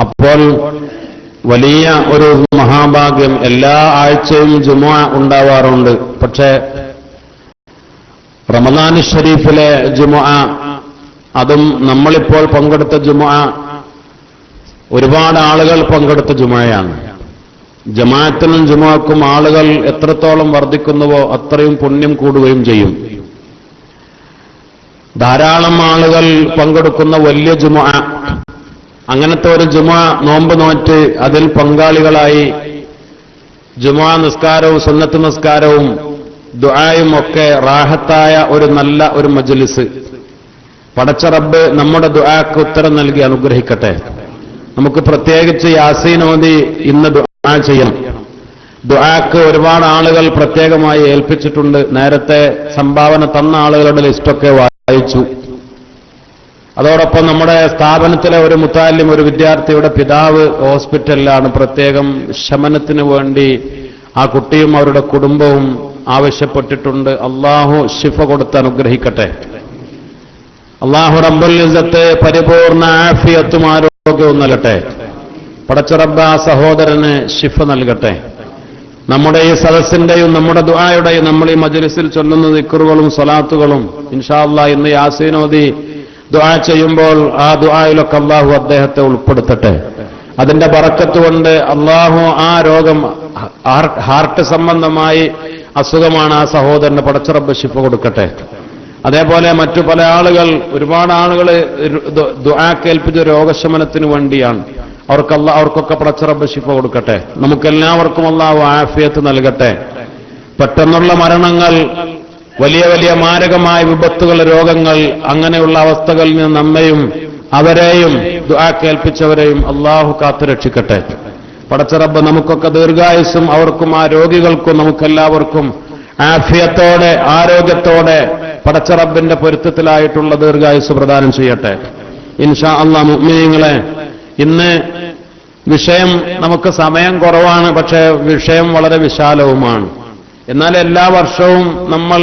അപ്പോൾ വലിയ ഒരു മഹാഭാഗ്യം. എല്ലാ ആഴ്ചയും ജുമുഅ ഉണ്ടാവാറുണ്ട്. പക്ഷേ റമദാൻ ഷരീഫിലെ ജുമുഅ, അതും നമ്മളിപ്പോൾ പങ്കെടുത്ത ജുമുഅ, ഒരുപാട് ആളുകൾ പങ്കെടുത്ത ജുമുഅയാണ്. ജമാഅത്തിനും ജുമുഅക്കും ആളുകൾ എത്രത്തോളം വർദ്ധിക്കുന്നുവോ അത്രയും പുണ്യം കൂടുകയും ചെയ്യും. ധാരാളം ആളുകൾ പങ്കെടുക്കുന്ന വലിയ ജുമുഅ, അങ്ങനത്തെ ഒരു ജുമുഅ നോമ്പ് നോറ്റ് അതിൽ പങ്കാളികളായി ജുമുഅ നിസ്കാരവും സുന്നത്ത് നിസ്കാരവും ദുആയും ഒക്കെ റാഹത്തായ ഒരു നല്ല ഒരു മജ്ലിസ്. പടച്ച റബ്ബ് നമ്മുടെ ദുആക്ക് ഉത്തരം നൽകി അനുഗ്രഹിക്കട്ടെ. നമുക്ക് പ്രത്യേകിച്ച് യാസീൻ ഓതി ഇന്ന് ദുആ ചെയ്യണം. ദുആക്ക് ഒരുപാട് ആളുകൾ പ്രത്യേകമായി ഏൽപ്പിച്ചിട്ടുണ്ട്. നേരത്തെ സംഭാവന തന്ന ആളുകളുടെ ലിസ്റ്റൊക്കെ വായിച്ചു. അതോടൊപ്പം നമ്മുടെ സ്ഥാപനത്തിലെ ഒരു മുത്താലിം, ഒരു വിദ്യാർത്ഥിയുടെ പിതാവ് ഹോസ്പിറ്റലിലാണ്. പ്രത്യേകം ശമനത്തിന് വേണ്ടി ആ കുട്ടിയും അവരുടെ കുടുംബവും ആവശ്യപ്പെട്ടിട്ടുണ്ട്. അള്ളാഹു ശിഫ കൊടുത്ത് അനുഗ്രഹിക്കട്ടെ. അള്ളാഹു റബ്ബുൽ ഇസ്സത്ത് പരിപൂർണ ആഫിയത്തും ആരോഗ്യവും നൽകട്ടെ. പടച്ച റബ്ബ് ആ സഹോദരന് ശിഫ നൽകട്ടെ. നമ്മുടെ ഈ സദസ്സിന്റെയും നമ്മുടെ ദുആയുടെയും നമ്മൾ ഈ മജ്ലിസിൽ ചൊല്ലുന്ന ദിക്റുകളും സ്വലാത്തുകളും ഇൻഷാ അല്ലാഹ് ഇന്ന് യാസീൻ ഓതി ദുആ ചെയ്യുമ്പോൾ ആ ദുആയിലൊക്കെ അള്ളാഹു അദ്ദേഹത്തെ ഉൾപ്പെടുത്തട്ടെ. അതിന്റെ ബറക്കത്ത് കൊണ്ട് അള്ളാഹു ആ രോഗം, ഹാർട്ട് സംബന്ധമായി അസുഖമാണ് ആ സഹോദരന്, പടച്ച റബ്ബ് ശിഫ കൊടുക്കട്ടെ. അതേപോലെ മറ്റു പല ആളുകൾ, ഒരുപാട് ആളുകൾ ദുആ കേൾപ്പിച്ച രോഗശമനത്തിന് വേണ്ടിയാണ്. അവർക്കൊക്കെ പടച്ച റബ്ബ് ശിഫ കൊടുക്കട്ടെ. നമുക്കെല്ലാവർക്കും അള്ളാഹു ആഫിയത്ത് നൽകട്ടെ. പെട്ടെന്നുള്ള മരണങ്ങൾ, വലിയ വലിയ മാരകമായ വിപത്തുകൾ, രോഗങ്ങൾ, അങ്ങനെയുള്ള അവസ്ഥകളിൽ നിന്ന് നമ്മയും അവരെയും ദുആ കേൾപ്പിച്ചവരെയും അള്ളാഹു കാത്തുരക്ഷിക്കട്ടെ. പടച്ച റബ്ബ് നമുക്കൊക്കെ ദീർഘായുസ്സും അവർക്കും ആ രോഗികൾക്കും നമുക്കെല്ലാവർക്കും ആഫിയത്തോടെ ആരോഗ്യത്തോടെ പടച്ച റബ്ബിന്റെ പൊരുത്തത്തിലായിട്ടുള്ള ദീർഘായുസ്സ് പ്രദാനം ചെയ്യട്ടെ. ഇൻഷാ അല്ലാഹ്. മുഅ്മിനീങ്ങളെ, ഇന്ന് വിഷയം നമുക്ക് സമയം കുറവാണ്, പക്ഷേ വിഷയം വളരെ വിശാലവുമാണ്. എന്നാൽ എല്ലാ വർഷവും നമ്മൾ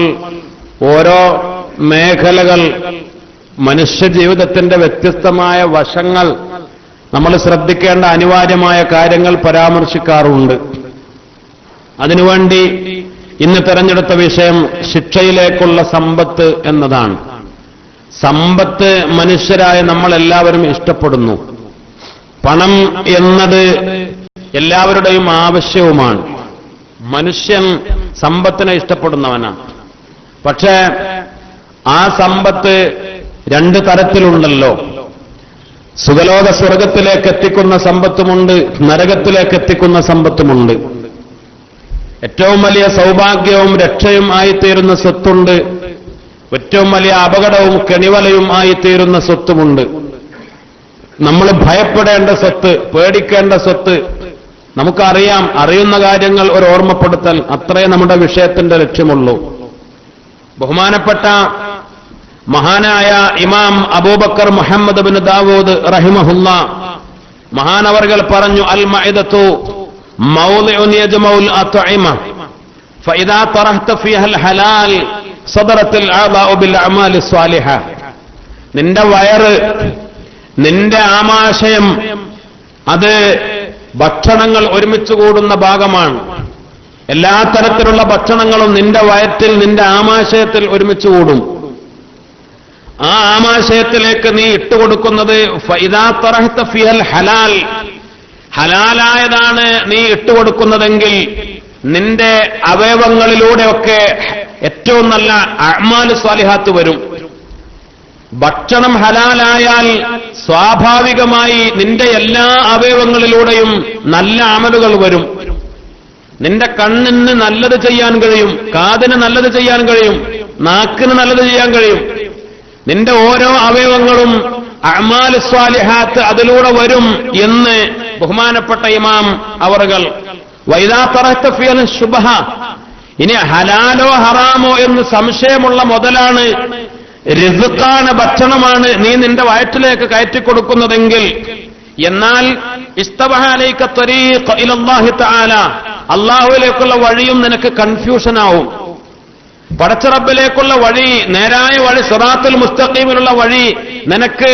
ഓരോ മേഖലകൾ, മനുഷ്യജീവിതത്തിന്റെ വ്യത്യസ്തമായ വശങ്ങൾ, നമ്മൾ ശ്രദ്ധിക്കേണ്ട അനിവാര്യമായ കാര്യങ്ങൾ പരാമർശിക്കാറുണ്ട്. അതിനുവേണ്ടി ഇന്ന് തെരഞ്ഞെടുത്ത വിഷയം ശിക്ഷയിലേക്കുള്ള സമ്പത്ത് എന്നതാണ്. സമ്പത്ത് മനുഷ്യരായ നമ്മളെല്ലാവരും ഇഷ്ടപ്പെടുന്നു. പണം എന്നത് എല്ലാവരുടെയും ആവശ്യവുമാണ്. മനുഷ്യൻ സമ്പത്തിനെ ഇഷ്ടപ്പെടുന്നവനാണ്. പക്ഷേ ആ സമ്പത്ത് രണ്ട് തരത്തിലുണ്ടല്ലോ. സുഖലോക സ്വർഗത്തിലേക്ക് എത്തിക്കുന്ന സമ്പത്തുമുണ്ട്, നരകത്തിലേക്ക് എത്തിക്കുന്ന സമ്പത്തുമുണ്ട്. ഏറ്റവും വലിയ സൗഭാഗ്യവും രക്ഷയും ആയിത്തീരുന്ന സ്വത്തുണ്ട്, ഏറ്റവും വലിയ അപകടവും കെണിവലയും ആയിത്തീരുന്ന സ്വത്തുമുണ്ട്. നമ്മൾ ഭയപ്പെടേണ്ട സ്വത്ത്, പേടിക്കേണ്ട സ്വത്ത്, നമുക്കറിയാം. അറിയുന്ന കാര്യങ്ങൾ ഒരു ഓർമ്മപ്പെടുത്തൽ, അത്രേ നമ്മുടെ വിഷയത്തിന്റെ ലക്ഷ്യമുള്ളൂ. ബഹുമാനപ്പെട്ട മഹാനായ ഇമാം അബൂബക്കർ മുഹമ്മദ് ബിൻ ദാവൂദ് റഹിമഹുല്ലാ മഹാനവർകൾ പറഞ്ഞു, അൽ മഇദത്തു മൗളിഉൻ യജ്മഉൽ അത്ഇമ ഫഇദാ തറഹ്ത ഫീഹൽ ഹലാൽ സദറത്തിൽ അഅദാഉ ബിൽ അഅമാലി സ്വാലിഹ. നിന്റെ വയറ്, നിന്റെ ആമാശയം, അത് ഭക്ഷണങ്ങൾ ഒരുമിച്ച് കൂടുന്ന ഭാഗമാണ്. എല്ലാ തരത്തിലുള്ള ഭക്ഷണങ്ങളും നിന്റെ വയറ്റിൽ, നിന്റെ ആമാശയത്തിൽ ഒരുമിച്ച് കൂടും. ആ ആമാശയത്തിലേക്ക് നീ ഇട്ടുകൊടുക്കുന്നത് ഫഇദാ തറഹ്ത ഫിഹൽ ഹലാൽ, ഹലാലായതാണ് നീ ഇട്ടുകൊടുക്കുന്നതെങ്കിൽ നിന്റെ അവയവങ്ങളിലൂടെയൊക്കെ ഏറ്റവും നല്ല അഅ്മാൽ സ്വാലിഹാത്ത് വരും. ഭക്ഷണം ഹലാലായാൽ സ്വാഭാവികമായി നിന്റെ എല്ലാ അവയവങ്ങളിലൂടെയും നല്ല അമലുകൾ വരും. നിന്റെ കണ്ണിന് നല്ലത് ചെയ്യാൻ കഴിയും, കാതിന് നല്ലത് ചെയ്യാൻ കഴിയും, നാക്കിന് നല്ലത് ചെയ്യാൻ കഴിയും. നിന്റെ ഓരോ അവയവങ്ങളും അഅ്മാൽ സ്വാലിഹാത്ത് അതിലൂടെ വരും എന്ന് ബഹുമാനപ്പെട്ട ഇമാം അവറുകൾ. വൈദാ തറഹ്ത ഫീഹൽ ശുബ്ഹ, ഇനി ഹലാലോ ഹറാമോ എന്ന് സംശയമുള്ള മുതലാണ്, റിസ്ഖാണ്, ഭക്ഷണമാണ് നീ നിന്റെ വയറ്റിലേക്ക് കയറ്റിക്കൊടുക്കുന്നതെങ്കിൽ, എന്നാൽ ഇസ്തബഹ അലൈക ത്വരീഖ് ഇലല്ലാഹി തആല, അല്ലാഹുവിലേക്കുള്ള വഴിയും നിനക്ക് കൺഫ്യൂഷൻ ആവും. പടച്ച റബ്ബിലേക്കുള്ള വഴി, നേരായ വഴി, സിറാത്തുൽ മുസ്തഖീമിലുള്ള വഴി നിനക്ക്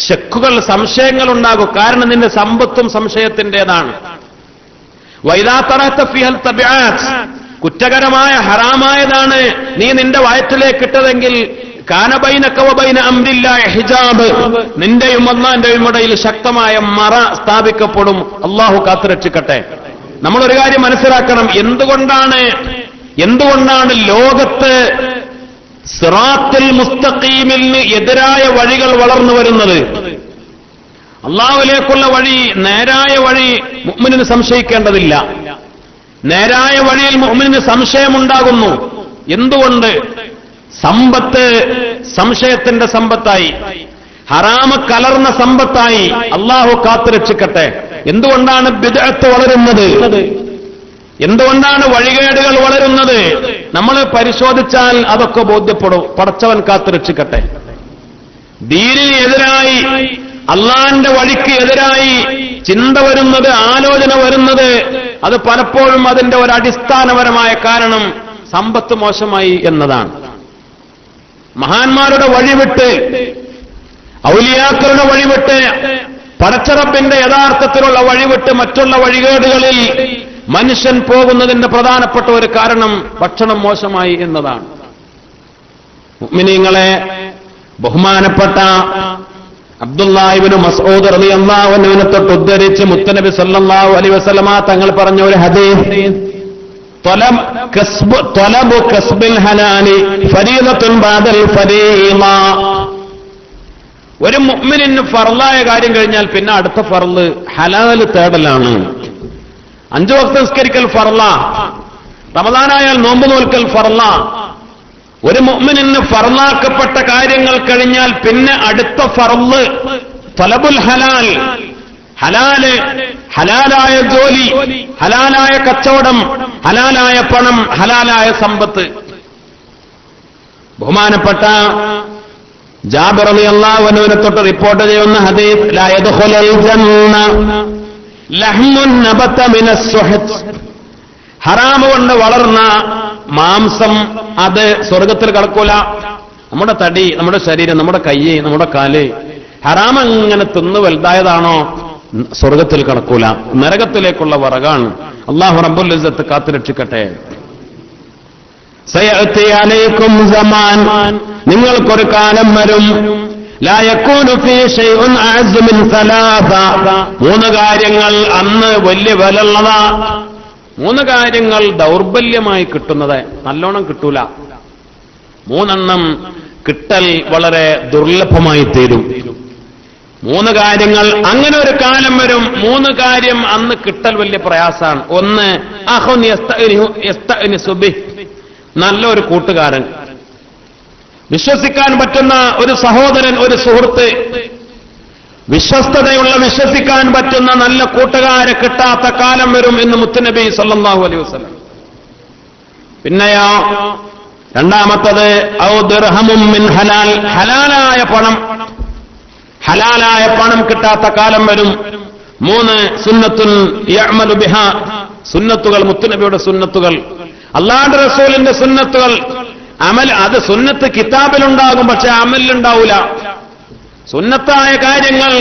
ശക്കുകൾ, സംശയങ്ങൾ ഉണ്ടാകും. കാരണം നിന്റെ സമ്പത്തും സംശയത്തിൻ്റെതാണ്. വൈദാ തറഅത ഫിഹൽ തബിആത്ത്, കുറ്റകരമായ ഹറാമായതാണ് നീ നിന്റെ വയറ്റിലേക്ക് ഇട്ടതെങ്കിൽ കാന ബൈനക വബൈന അംരില്ലാഹി ഹിജാബ്, നിന്റെയും അല്ലാഹുവിന്റെയും ഇടയിൽ ശക്തമായ മറ സ്ഥാപിക്കപ്പെടും. അല്ലാഹു കാത്തുരക്ഷിക്കട്ടെ. നമ്മളൊരു കാര്യം മനസ്സിലാക്കണം. എന്തുകൊണ്ടാണ് ലോകത്ത് സിറാത്തുൽ മുസ്തഖീമിന് എതിരായ വഴികൾ വളർന്നു വരുന്നത്? അല്ലാഹുവിലേക്കുള്ള വഴി, നേരായ വഴി മുഅ്മിനിന് സംശയിക്കേണ്ടതില്ല. നേരായ വഴിയിൽ മുഅ്മിനിന് സംശയമുണ്ടാകുന്നു. എന്തുകൊണ്ട്? സമ്പത്ത് സംശയത്തിന്റെ സമ്പത്തായി, ഹറാമ് കലർന്ന സമ്പത്തായി. അല്ലാഹു കാത്തുരക്ഷിക്കട്ടെ. എന്തുകൊണ്ടാണ് ബിദ്അത്ത് വളരുന്നത്? എന്തുകൊണ്ടാണ് വഴികേടുകൾ വളരുന്നത്? നമ്മൾ പരിശോധിച്ചാൽ അതൊക്കെ ബോധ്യപ്പെടും. പടച്ചവൻ കാത്തുരക്ഷിക്കട്ടെ. ദീനിന് എതിരായി, അള്ളാന്റെ വഴിക്ക് എതിരായി ചിന്ത വരുന്നത്, ആലോചന വരുന്നത്, അത് പലപ്പോഴും അതിന്റെ ഒരു അടിസ്ഥാനപരമായ കാരണം സമ്പത്ത് മോശമായി എന്നതാണ്. മഹാന്മാരുടെ വഴിവിട്ട്, ഔലിയാക്കളുടെ വഴിവിട്ട്, പടച്ചറപ്പിന്റെ യഥാർത്ഥത്തിലുള്ള വഴിവിട്ട് മറ്റുള്ള വഴികേടുകളിൽ മനുഷ്യൻ പോകുന്നതിന്റെ പ്രധാനപ്പെട്ട ഒരു കാരണം ഭക്ഷണം മോശമായി എന്നതാണ്. മുഅ്മിനീങ്ങളെ, ബഹുമാനപ്പെട്ട അബ്ദുല്ലാഹ് ഇബ്നു മസ്ഊദ് റളിയല്ലാഹു അൻഹുവിനെ തൊട്ട് ഉദ്ധരിച്ച് മുത്തനബി സല്ലല്ലാഹു അലൈഹി വസല്ലമ തങ്ങൾ പറഞ്ഞ ഒരു ഹദീസ്, ത്വലബു കസ്ബിൽ ഹലാലി ഫരീദത്തുൻ ബഅദൽ ഫരീള. ഒരു മുഅ്മിനിന് ഫർളായ കാര്യം കഴിഞ്ഞാൽ പിന്നെ അടുത്ത ഫർള് ഹലാല് തേടലാണ്. 5 വക്ത് നിസ്കരിക്കൽ ഫർള, റമദാനായാൽ നോമ്പ് നോൽക്കൽ ഫർള. ഒരു മുഅ്മിനിന് ഫർളാക്കപ്പെട്ട കാര്യങ്ങൾ കഴിഞ്ഞാൽ പിന്നെ അടുത്ത ഫർള് തലബുൽ ഹലാൽ, ഹലാലായ ജോലി, ഹലാലായ കച്ചവടം, ഹലാലായ പണം, ഹലാലായ സമ്പത്ത്. ബഹുമാനപ്പെട്ട ജാബിർ റളിയല്ലാഹു അൻഹുവിനെ തൊട്ട് റിപ്പോർട്ട് ചെയ്യുന്ന ഹദീസ്, ലാ യദ്ഖുലുൽ ജന്ന ലഹ്മുൻ നബത മിനസ് സുഹത്, ഹറാമ് കൊണ്ട് വളർന്ന മാംസം അത് സ്വർഗത്തിൽ കടക്കൂല. നമ്മുടെ തടി, നമ്മുടെ ശരീരം, നമ്മുടെ കൈ, നമ്മുടെ കാല് ഹറാം അങ്ങനെ തിന്നു വലുതായതാണോ സ്വർഗത്തിൽ കടക്കൂല, നരകത്തിലേക്കുള്ള വറകാണ്. അല്ലാഹു റബ്ബുൽ ഇസ്സത്ത് കാത്തുരക്ഷിക്കട്ടെ. സയഅതി അലൈക്കും സമാൻ, നിങ്ങൾക്കൊരു കാലം വരും, ലാ യകൂനു ഫീ ശൈഉൻ അഅസ്സു മിൻ സലാസ, 3 കാര്യങ്ങൾ അന്ന് വലിയ വിലയുള്ളതാ. 3 കാര്യങ്ങൾ ദൗർബല്യമായി കിട്ടുന്നത്, നല്ലോണം കിട്ടൂല. 3 കിട്ടൽ വളരെ ദുർലഭമായി തീരും. 3 കാര്യങ്ങൾ, അങ്ങനെ ഒരു കാലം വരും. 3 കാര്യം അന്ന് കിട്ടൽ വലിയ പ്രയാസമാണ്. ഒന്ന്, അഖുൻ യസ്തഅനിസു ബിഹി, നല്ലൊരു കൂട്ടുകാരൻ, വിശ്വസിക്കാൻ പറ്റുന്ന ഒരു സഹോദരൻ, ഒരു സുഹൃത്ത്, വിശ്വസിക്കാൻ പറ്റുന്ന നല്ല കൂട്ടുകാരെ കിട്ടാത്ത കാലം വരും എന്ന് മുത്തുനബി സല്ലല്ലാഹു അലൈഹി വസല്ലം. പിന്നെയോ രണ്ടാമത്തത്, ഔ ദിർഹമും മിൻ ഹലാൽ, ഹലാലായ പണം കിട്ടാത്ത കാലം വരും. 3, സുന്നത്തുൻ യഅമലു ബിഹാ, സുന്നത്തുകൾ, മുത്തുനബിയുടെ സുന്നത്തുകൾ, അല്ലാഹുവിന്റെ റസൂലിന്റെ സുന്നത്തുകൾ. അമൽ, അത് സുന്നത്ത് കിതാബിലുണ്ടാകും, പക്ഷെ അമലിലുണ്ടാവൂല. സുന്നത്തായ കാര്യങ്ങൾ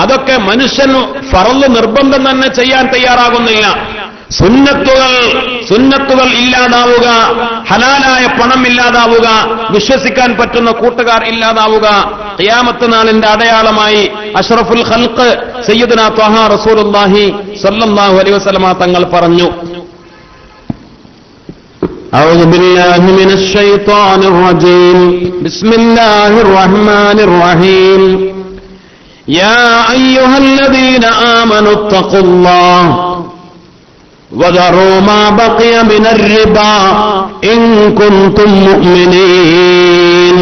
അതൊക്കെ മനുഷ്യന് ഫർള് നിർബന്ധം തന്നെ ചെയ്യാൻ തയ്യാറാകുന്നില്ല. സുന്നത്തുകൾ ഇല്ലാതാവുക, ഹലാലായ പണം ഇല്ലാതാവുക, വിശ്വസിക്കാൻ പറ്റുന്ന കൂട്ടുകാർ ഇല്ലാതാവുക, ഖിയാമത്ത് നാളിന്റെ അടയാളമായി അഷ്റഫുൽ ഖൽഖ് സയ്യിദുനാ ത്വഹ റസൂലുള്ളാഹി സ്വല്ലല്ലാഹു അലൈഹി വസല്ലമ തങ്ങൾ പറഞ്ഞു. أعوذ بالله من الشيطان الرجيم بسم الله الرحمن الرحيم يا أيها الذين آمنوا اتقوا الله وذروا ما بقي من الربا إن كنتم مؤمنين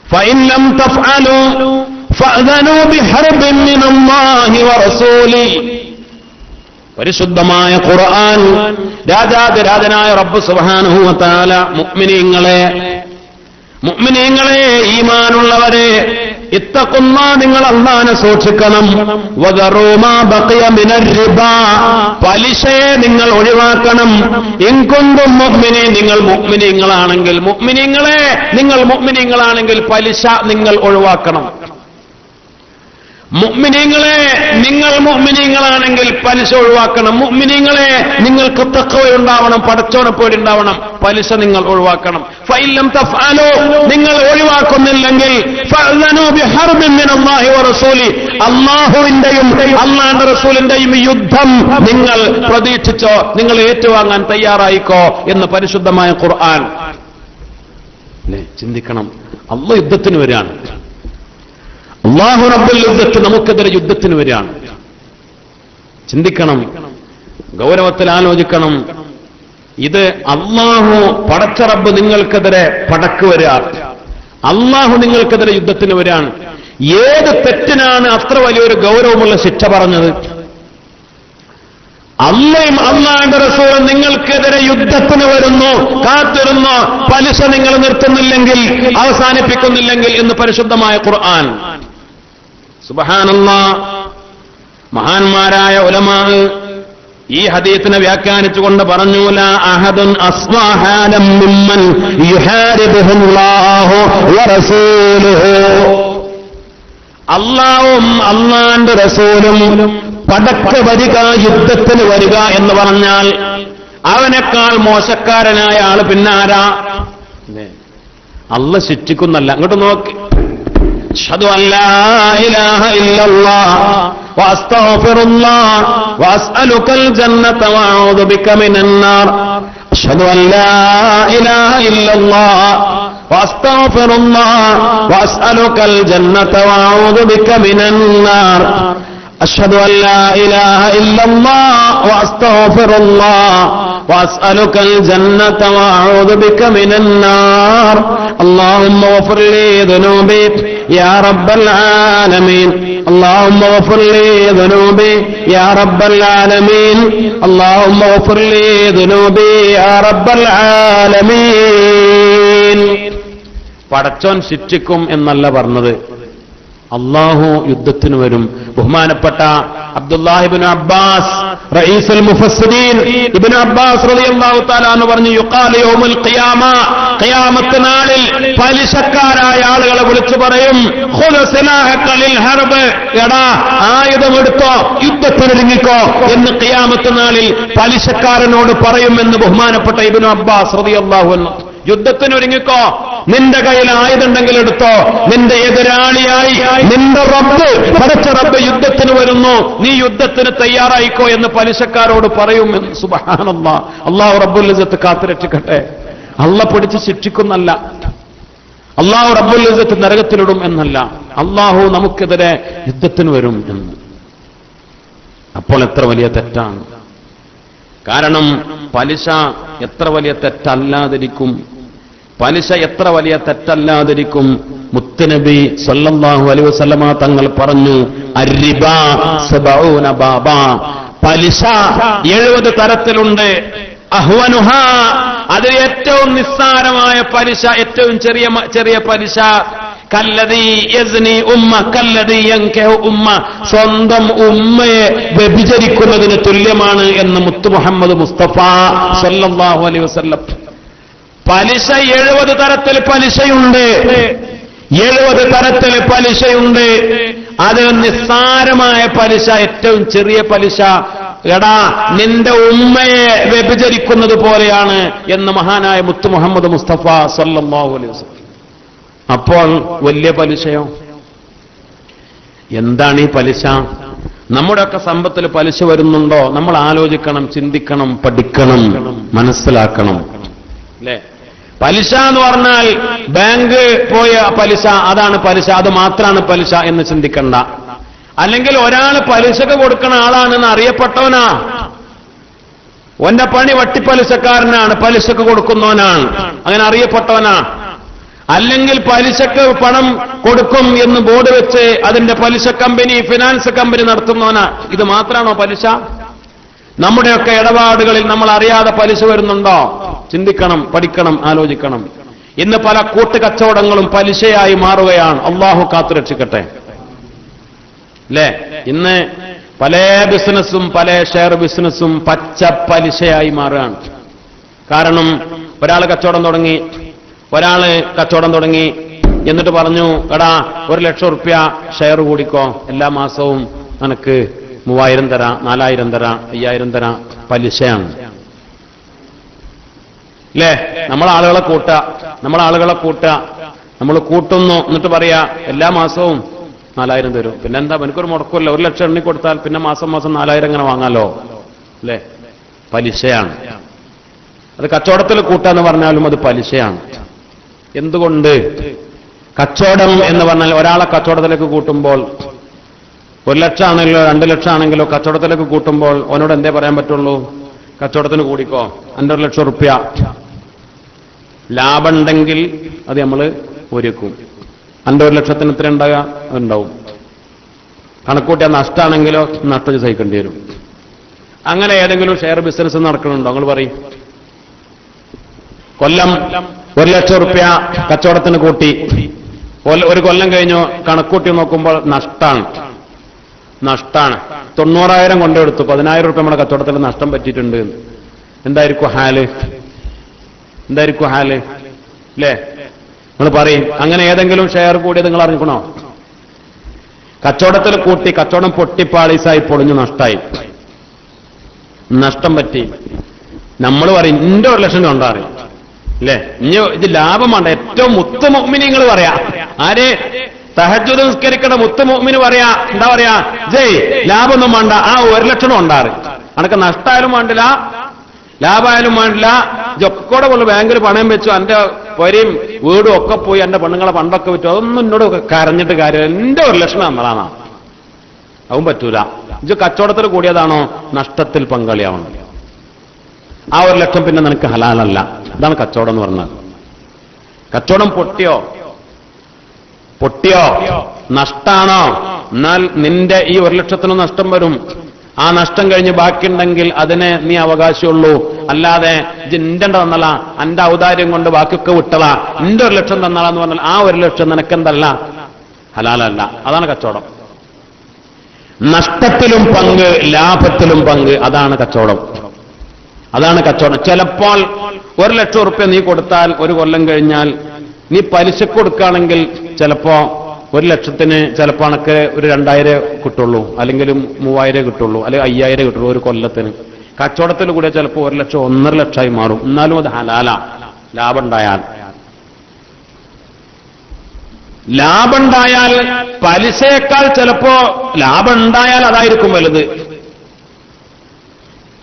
فإن لم تفعلوا فأذنوا بحرب من الله ورسوله. പരിശുദ്ധമായ ഖുർആൻ, രാജാതിരാജനായ റബ്ബ് സുബ്ഹാനഹു വ തആല മുഅ്മിനീങ്ങളെ, ഈമാനുള്ളവരെ, ഇത്തഖുല്ലാ, നിങ്ങൾ അല്ലാഹനെ സൂക്ഷിക്കണം. വദറൂ മാ ബഖിയ മിനർ റിബാ, പലിശയെ നിങ്ങൾ ഒഴിവാക്കണം. ഇൻ കുന്തും മുഅ്മിനീൻ, നിങ്ങൾ മുഅ്മിനീങ്ങളാണെങ്കിൽ, നിങ്ങൾ മുഅ്മിനീങ്ങളാണെങ്കിൽ പലിശ നിങ്ങൾ ഒഴിവാക്കണം. മുഅ്മിനീങ്ങളെ, നിങ്ങൾ മുഅ്മിനീങ്ങളാണെങ്കിൽ പലിശ ഒഴിവാക്കണം. മുഅ്മിനീങ്ങളെ, നിങ്ങൾക്ക് തഖ്വയുണ്ടാവണം, പടച്ചോനെ പോലെ ഉണ്ടാവണം, പലിശ നിങ്ങൾ ഒഴിവാക്കണം. ഫഇല്ലം തഫ്അലൂ, നിങ്ങൾ ഒഴിവാക്കുന്നില്ലെങ്കിൽ ഫഅ്ലനൂ ബിഹർബിൻ മിനല്ലാഹി വറസൂലി, അല്ലാഹുവിന്റെയും അല്ലാഹുവിന്റെ റസൂലിന്റെയും യുദ്ധം നിങ്ങൾ പ്രതീക്ഷിച്ചോ, നിങ്ങൾ ഏറ്റുവാങ്ങാൻ തയ്യാറായിക്കോ എന്ന് പരിശുദ്ധമായ ഖുർആൻ. ചിന്തിക്കണം, അല്ലാഹു യുദ്ധത്തിന് വരികയാണ്. അല്ലാഹു റബ്ബുൽ ഇസ്സത്ത് നമുക്കെതിരെ യുദ്ധത്തിന് വരികയാണ്. ചിന്തിക്കണം, ഗൗരവത്തിൽ ആലോചിക്കണം. ഇത് അല്ലാഹു പടച്ച റബ്ബ് നിങ്ങൾക്കെതിരെ പടക്ക് വരിക, അല്ലാഹു നിങ്ങൾക്കെതിരെ യുദ്ധത്തിന് വരികയാണ്. ഏത് തെറ്റിനാണ് അത്ര വലിയൊരു ഗൗരവമുള്ള ശിക്ഷ പറഞ്ഞത്? അള്ളയും അല്ലാഹുവിന്റെ റസൂലും നിങ്ങൾക്കെതിരെ യുദ്ധത്തിന് വരുന്നു, കാത്തിരുന്നു, പലിശ നിങ്ങൾ നിർത്തുന്നില്ലെങ്കിൽ, അവസാനിപ്പിക്കുന്നില്ലെങ്കിൽ എന്ന് പരിശുദ്ധമായ ഖുർആൻ. സുബ്ഹാനല്ലാഹ്, മഹാന്മാരായ ഉലമാ ഈ ഹദീസിനെ വ്യാഖ്യാനിച്ചുകൊണ്ട് പറഞ്ഞു, ലാ അഹദുൻ അസ്വാഹാലം മിമ്മൻ യുഹാരിബുഹുല്ലാഹു വറസൂലുഹു, അല്ലാഹുവും അല്ലാഹുവിന്റെ റസൂലും പടക്ക് വരിക, യുദ്ധത്തിന് വരിക എന്ന് പറഞ്ഞാൽ അവനേക്കാൾ മോശക്കാരനായ ആള് പിന്നാരാ? അല്ലാഹു ശിക്ഷിക്കുന്നല്ല. അങ്ങോട്ട് നോക്ക്. അശ്ഹദു അല്ലാ ഇലാഹ ഇല്ലല്ലാഹ് വഅസ്തഗ്ഫിറുല്ലാഹ് വഅസ്അലുകൽ ജന്നത വഅഊദു ബിക മിനൻ നാർ. അശ്ഹദു അല്ലാ ഇലാഹ ഇല്ലല്ലാഹ് വഅസ്തഗ്ഫിറുല്ലാഹ് വഅസ്അലുകൽ ജന്നത വഅഊദു ബിക മിനൻ നാർ. أشهد أن لا إله إلا الله وأستغفر الله وأسألك الجنة وأعوذ بك من النار. اللهم اغفر لي ذنوبي يا رب العالمين. اللهم اغفر لي ذنوبي يا رب العالمين. اللهم اغفر لي ذنوبي يا رب العالمين. പടച്ചോൻ ശിക്ഷിക്കും എന്നല്ല പറഞ്ഞത്, അല്ലാഹു യുദ്ധത്തിന് വരും. ബഹുമാനപ്പെട്ട Abdullahi Ibn Abbas റഈസുൽ മുഫസ്സിരീൻ Ibn Abbas റളിയല്ലാഹു തആല എന്ന് പറഞ്ഞു, യുഖാലു യൗമുൽ ഖിയാമ, ഖിയാമത്ത് നാളിൽ പലിശക്കാരായ ആളുകളെ വിളിച്ചു പറയും, ഖുദ് സിലാഹക ലിൽ ഹർബ്, എടാ ആയുധമെടുത്തോ, യുദ്ധത്തിനൊരുങ്ങിക്കോ എന്ന് ഖിയാമത്ത് നാളിൽ പലിശക്കാരനോട് പറയുമെന്ന് ബഹുമാനപ്പെട്ട ഇബ്നു അബ്ബാസ് റളിയല്ലാഹു അൻഹു. യുദ്ധത്തിനൊരുങ്ങിക്കോ, നിന്റെ കയ്യിൽ ആയുധമുണ്ടെങ്കിൽ എടുത്തോ, നിന്റെ എതിരാളിയായി നിന്റെ റബ്ബ്, പടച്ച റബ്ബ് യുദ്ധത്തിന് വരുന്നു, നീ യുദ്ധത്തിന് തയ്യാറായിക്കോ എന്ന് പലിശക്കാരോട് പറയുമെന്ന്. സുബ്ഹാനല്ലാഹ്, അല്ലാഹു റബ്ബുൽ ഇസ്സത്ത് കാത്തുരക്ഷിക്കട്ടെ. അല്ലാഹു പിടിച്ച് ശിക്ഷിക്കുന്നല്ല, അല്ലാഹു റബ്ബുൽ ഇസ്സത്ത് നരകത്തിലിടും എന്നല്ല, അല്ലാഹു നമുക്കെതിരെ യുദ്ധത്തിന് വരും എന്ന്. അപ്പോൾ എത്ര വലിയ തെറ്റാണ്! കാരണം പലിശ എത്ര വലിയ തെറ്റല്ലാതിരിക്കും, പലിശ എത്ര വലിയ തെറ്റല്ലാതിരിക്കും. മുത്തുനബി സല്ലല്ലാഹു അലൈഹി വസല്ലമ തങ്ങൾ പറഞ്ഞു, അർരിബാ സബഊന ബാബാ, പലിശ 70 തരത്തിലുണ്ട്. അഹ്വനുഹാ, അതിൽ ഏറ്റവും നിസ്സാരമായ പലിശ, ഏറ്റവും ചെറിയ പലിശ, കല്ലദീ യസ്നി ഉമ്മ കല്ലദീ യൻകഹു ഉമ്മ, സ്വന്തം ഉമ്മയെ വ്യഭിചരിക്കുന്നതിന് തുല്യമാണ് എന്ന് മുത്തു മുഹമ്മദ് മുസ്തഫ സല്ലല്ലാഹു അലൈഹി വസല്ലം. പലിശ 70 തരത്തിൽ പലിശയുണ്ട്, 70 തരത്തിൽ പലിശയുണ്ട്. അത് നിസ്സാരമായ പലിശ, ഏറ്റവും ചെറിയ പലിശ, എടാ നിന്റെ ഉമ്മയെ വ്യഭിചരിക്കുന്നത് പോലെയാണ് എന്ന് മഹാനായ മുത്തു മുഹമ്മദ് മുസ്തഫ സല്ലല്ലാഹു അലൈഹി വസല്ലം. അപ്പോൾ വലിയ പലിശയോ? എന്താണ് ഈ പലിശ? നമ്മുടെയൊക്കെ സമ്പത്തിൽ പലിശ വരുന്നുണ്ടോ? നമ്മൾ ആലോചിക്കണം, ചിന്തിക്കണം, പഠിക്കണം, മനസ്സിലാക്കണം. അല്ലേ? പലിശ എന്ന് പറഞ്ഞാൽ ബാങ്ക് പോയ പലിശ, അതാണ് പലിശ, അത് മാത്രമാണ് പലിശ എന്ന് ചിന്തിക്കണ്ട. അല്ലെങ്കിൽ ഒരാൾ പലിശക്ക് കൊടുക്കുന്ന ആളാണെന്ന് അറിയപ്പെട്ടവനാ, ഓന്റെ പണി വട്ടിപ്പലിശക്കാരനാണ്, പലിശക്ക് കൊടുക്കുന്നവനാണ്, അങ്ങനെ അറിയപ്പെട്ടവനാ. അല്ലെങ്കിൽ പലിശക്ക് പണം കൊടുക്കും എന്ന് ബോർഡ് വെച്ച് അതിന്റെ പലിശ കമ്പനി, ഫിനാൻസ് കമ്പനി നടത്തുന്നവനാ. ഇത് മാത്രമാണോ പലിശ? നമ്മുടെയൊക്കെ ഇടപാടുകളിൽ നമ്മൾ അറിയാതെ പലിശ വരുന്നുണ്ടോ? ചിന്തിക്കണം, പഠിക്കണം, ആലോചിക്കണം. ഇന്ന് പല കൂട്ടുകച്ചവടങ്ങളും പലിശയായി മാറുകയാണ്. അള്ളാഹു കാത്തുരക്ഷിക്കട്ടെ. അല്ലേ? ഇന്ന് പല ബിസിനസ്സും പല ഷെയർ ബിസിനസ്സും പച്ച പലിശയായി മാറുകയാണ്. കാരണം ഒരാൾ കച്ചവടം തുടങ്ങി എന്നിട്ട് പറഞ്ഞു, എടാ 1,00,000 റുപ്യ ഷെയർ കൂടിക്കോ, എല്ലാ മാസവും നിനക്ക് 3,000 തരാം, 4,000 തരാം, 5,000 തരാം. പലിശയാണ്. അല്ലേ? നമ്മളാളുകളെ കൂട്ടുക, നമ്മൾ കൂട്ടുന്നു, എന്നിട്ട് പറയാ എല്ലാ മാസവും 4,000 തരും. പിന്നെന്താ, എനിക്കൊരു മുടക്കമില്ല, 1,00,000 എണ്ണി കൊടുത്താൽ പിന്നെ മാസം 4,000 ഇങ്ങനെ വാങ്ങാലോ. അല്ലേ? പലിശയാണ്. അത് കച്ചവടത്തിൽ കൂട്ടാന്ന് പറഞ്ഞാലും അത് പലിശയാണ്. എന്തുകൊണ്ട്? കച്ചവടം എന്ന് പറഞ്ഞാൽ ഒരാളെ കച്ചവടത്തിലേക്ക് കൂട്ടുമ്പോൾ 1,00,000 ആണെങ്കിലോ 2,00,000 ആണെങ്കിലോ കച്ചവടത്തിലേക്ക് കൂട്ടുമ്പോൾ അവനോട് എന്തേ പറയാൻ പറ്റുള്ളൂ? കച്ചവടത്തിന് കൂടിക്കോ, എൻ്റെ 1,00,000 റുപ്യ ലാഭം ഉണ്ടെങ്കിൽ അത് നമ്മൾ ഒരുക്കും. എൻ്റെ 1,00,000 എത്ര ഉണ്ടാവും. കണക്കൂട്ടിയാൽ നഷ്ടമാണെങ്കിലോ നഷ്ടം സഹിക്കേണ്ടി വരും. അങ്ങനെ ഏതെങ്കിലും ഷെയർ ബിസിനസ് നടക്കുന്നുണ്ടോ? നിങ്ങൾ പറയും. കൊല്ലം 1,00,000 റുപ്യ കച്ചവടത്തിന് കൂട്ടി, ഒരു കൊല്ലം കഴിഞ്ഞു കണക്കൂട്ടി നോക്കുമ്പോൾ നഷ്ടാണ്. 90,000 കൊണ്ടെടുത്തു, 10,000 റുപ്യ നമ്മുടെ കച്ചവടത്തിൽ നഷ്ടം പറ്റിയിട്ടുണ്ട്. എന്തായിരിക്കും ഹാല്? അല്ലേ? നിങ്ങൾ പറയും. അങ്ങനെ ഏതെങ്കിലും ഷെയർ കൂടിയത് നിങ്ങൾ അറിഞ്ഞിക്കണോ? കച്ചവടത്തിൽ കൂട്ടി, കച്ചവടം പൊട്ടിപ്പാളീസായി പൊളിഞ്ഞു നഷ്ടം പറ്റി. നമ്മൾ പറയും എന്റെ 1,00,000 കൊണ്ടാറി. അല്ലേ? ഇനി ഇത് ലാഭമാണ്. ഏറ്റവും മുത്ത് മുഅ്മിനീങ്ങൾ പറയാ, ആര് തഹജ്ജുദ് നിസ്കരിക്കണ മുത്ത് മുഅ്മിന് പറയാ, എന്താ പറയാ, ജയ് ലാഭമൊന്നും വേണ്ട, ആ 1,00,000 കൊണ്ടാറ്. അനക്ക് നഷ്ടമായാലും വേണ്ടില്ല, ലാഭമായാലും വേണ്ടില്ല, ജൊക്കോടെ കൊണ്ട് ബാങ്കിൽ പണയം വെച്ചു, എന്റെ പൊരയും വീടും ഒക്കെ പോയി, എന്റെ പെണ്ണുങ്ങളെ പണ്ടൊക്കെ വെച്ചു, അതൊന്നും എന്നോട് കരഞ്ഞിട്ട് കാര്യമില്ല, എന്റെ 1,00,000 നമ്മളാണ്. അതും പറ്റൂല. ഇത് കച്ചവടത്തിൽ കൂടിയതാണോ? നഷ്ടത്തിൽ പങ്കാളിയാവണം. ആ 1,00,000 പിന്നെ നിനക്ക് ഹലാലല്ല. ഇതാണ് കച്ചവടം എന്ന് പറഞ്ഞാൽ. കച്ചവടം പൊട്ടിയോ നഷ്ടാണോ? എന്നാൽ നിന്റെ ഈ 1,00,000 നഷ്ടം വരും. ആ നഷ്ടം കഴിഞ്ഞ് ബാക്കിയുണ്ടെങ്കിൽ അതിനെ നീ അവകാശമുള്ളൂ. അല്ലാതെ ഇന്റെ തന്നല, എന്റെ ഔദാര്യം കൊണ്ട് ബാക്കിയൊക്കെ വിട്ടതാ, എന്റെ 1,00,000 തന്നലാന്ന് പറഞ്ഞാൽ ആ 1,00,000 നിനക്കെന്തല്ല, ഹലാലല്ല. അതാണ് കച്ചവടം. നഷ്ടത്തിലും പങ്ക്, ലാഭത്തിലും പങ്ക്, അതാണ് കച്ചവടം. ചിലപ്പോൾ 1,00,000 റുപ്യ നീ കൊടുത്താൽ ഒരു കൊല്ലം കഴിഞ്ഞാൽ നീ പലിശക്ക് കൊടുക്കുകയാണെങ്കിൽ ചിലപ്പോ 1,00,000 ചിലപ്പോൾ അണക്ക് ഒരു 2,000 കിട്ടുള്ളൂ, അല്ലെങ്കിൽ 3,000 കിട്ടുള്ളൂ, അല്ലെങ്കിൽ 5,000 കിട്ടുള്ളൂ ഒരു കൊല്ലത്തിന്. കച്ചവടത്തിൽ കൂടെ ചിലപ്പോൾ 1,00,000 1,50,000 മാറും. എന്നാലും അത് ഹലാല. ലാഭം ഉണ്ടായാൽ പലിശയേക്കാൾ ചിലപ്പോ ലാഭം ഉണ്ടായാൽ അതായിരിക്കും വലുത്.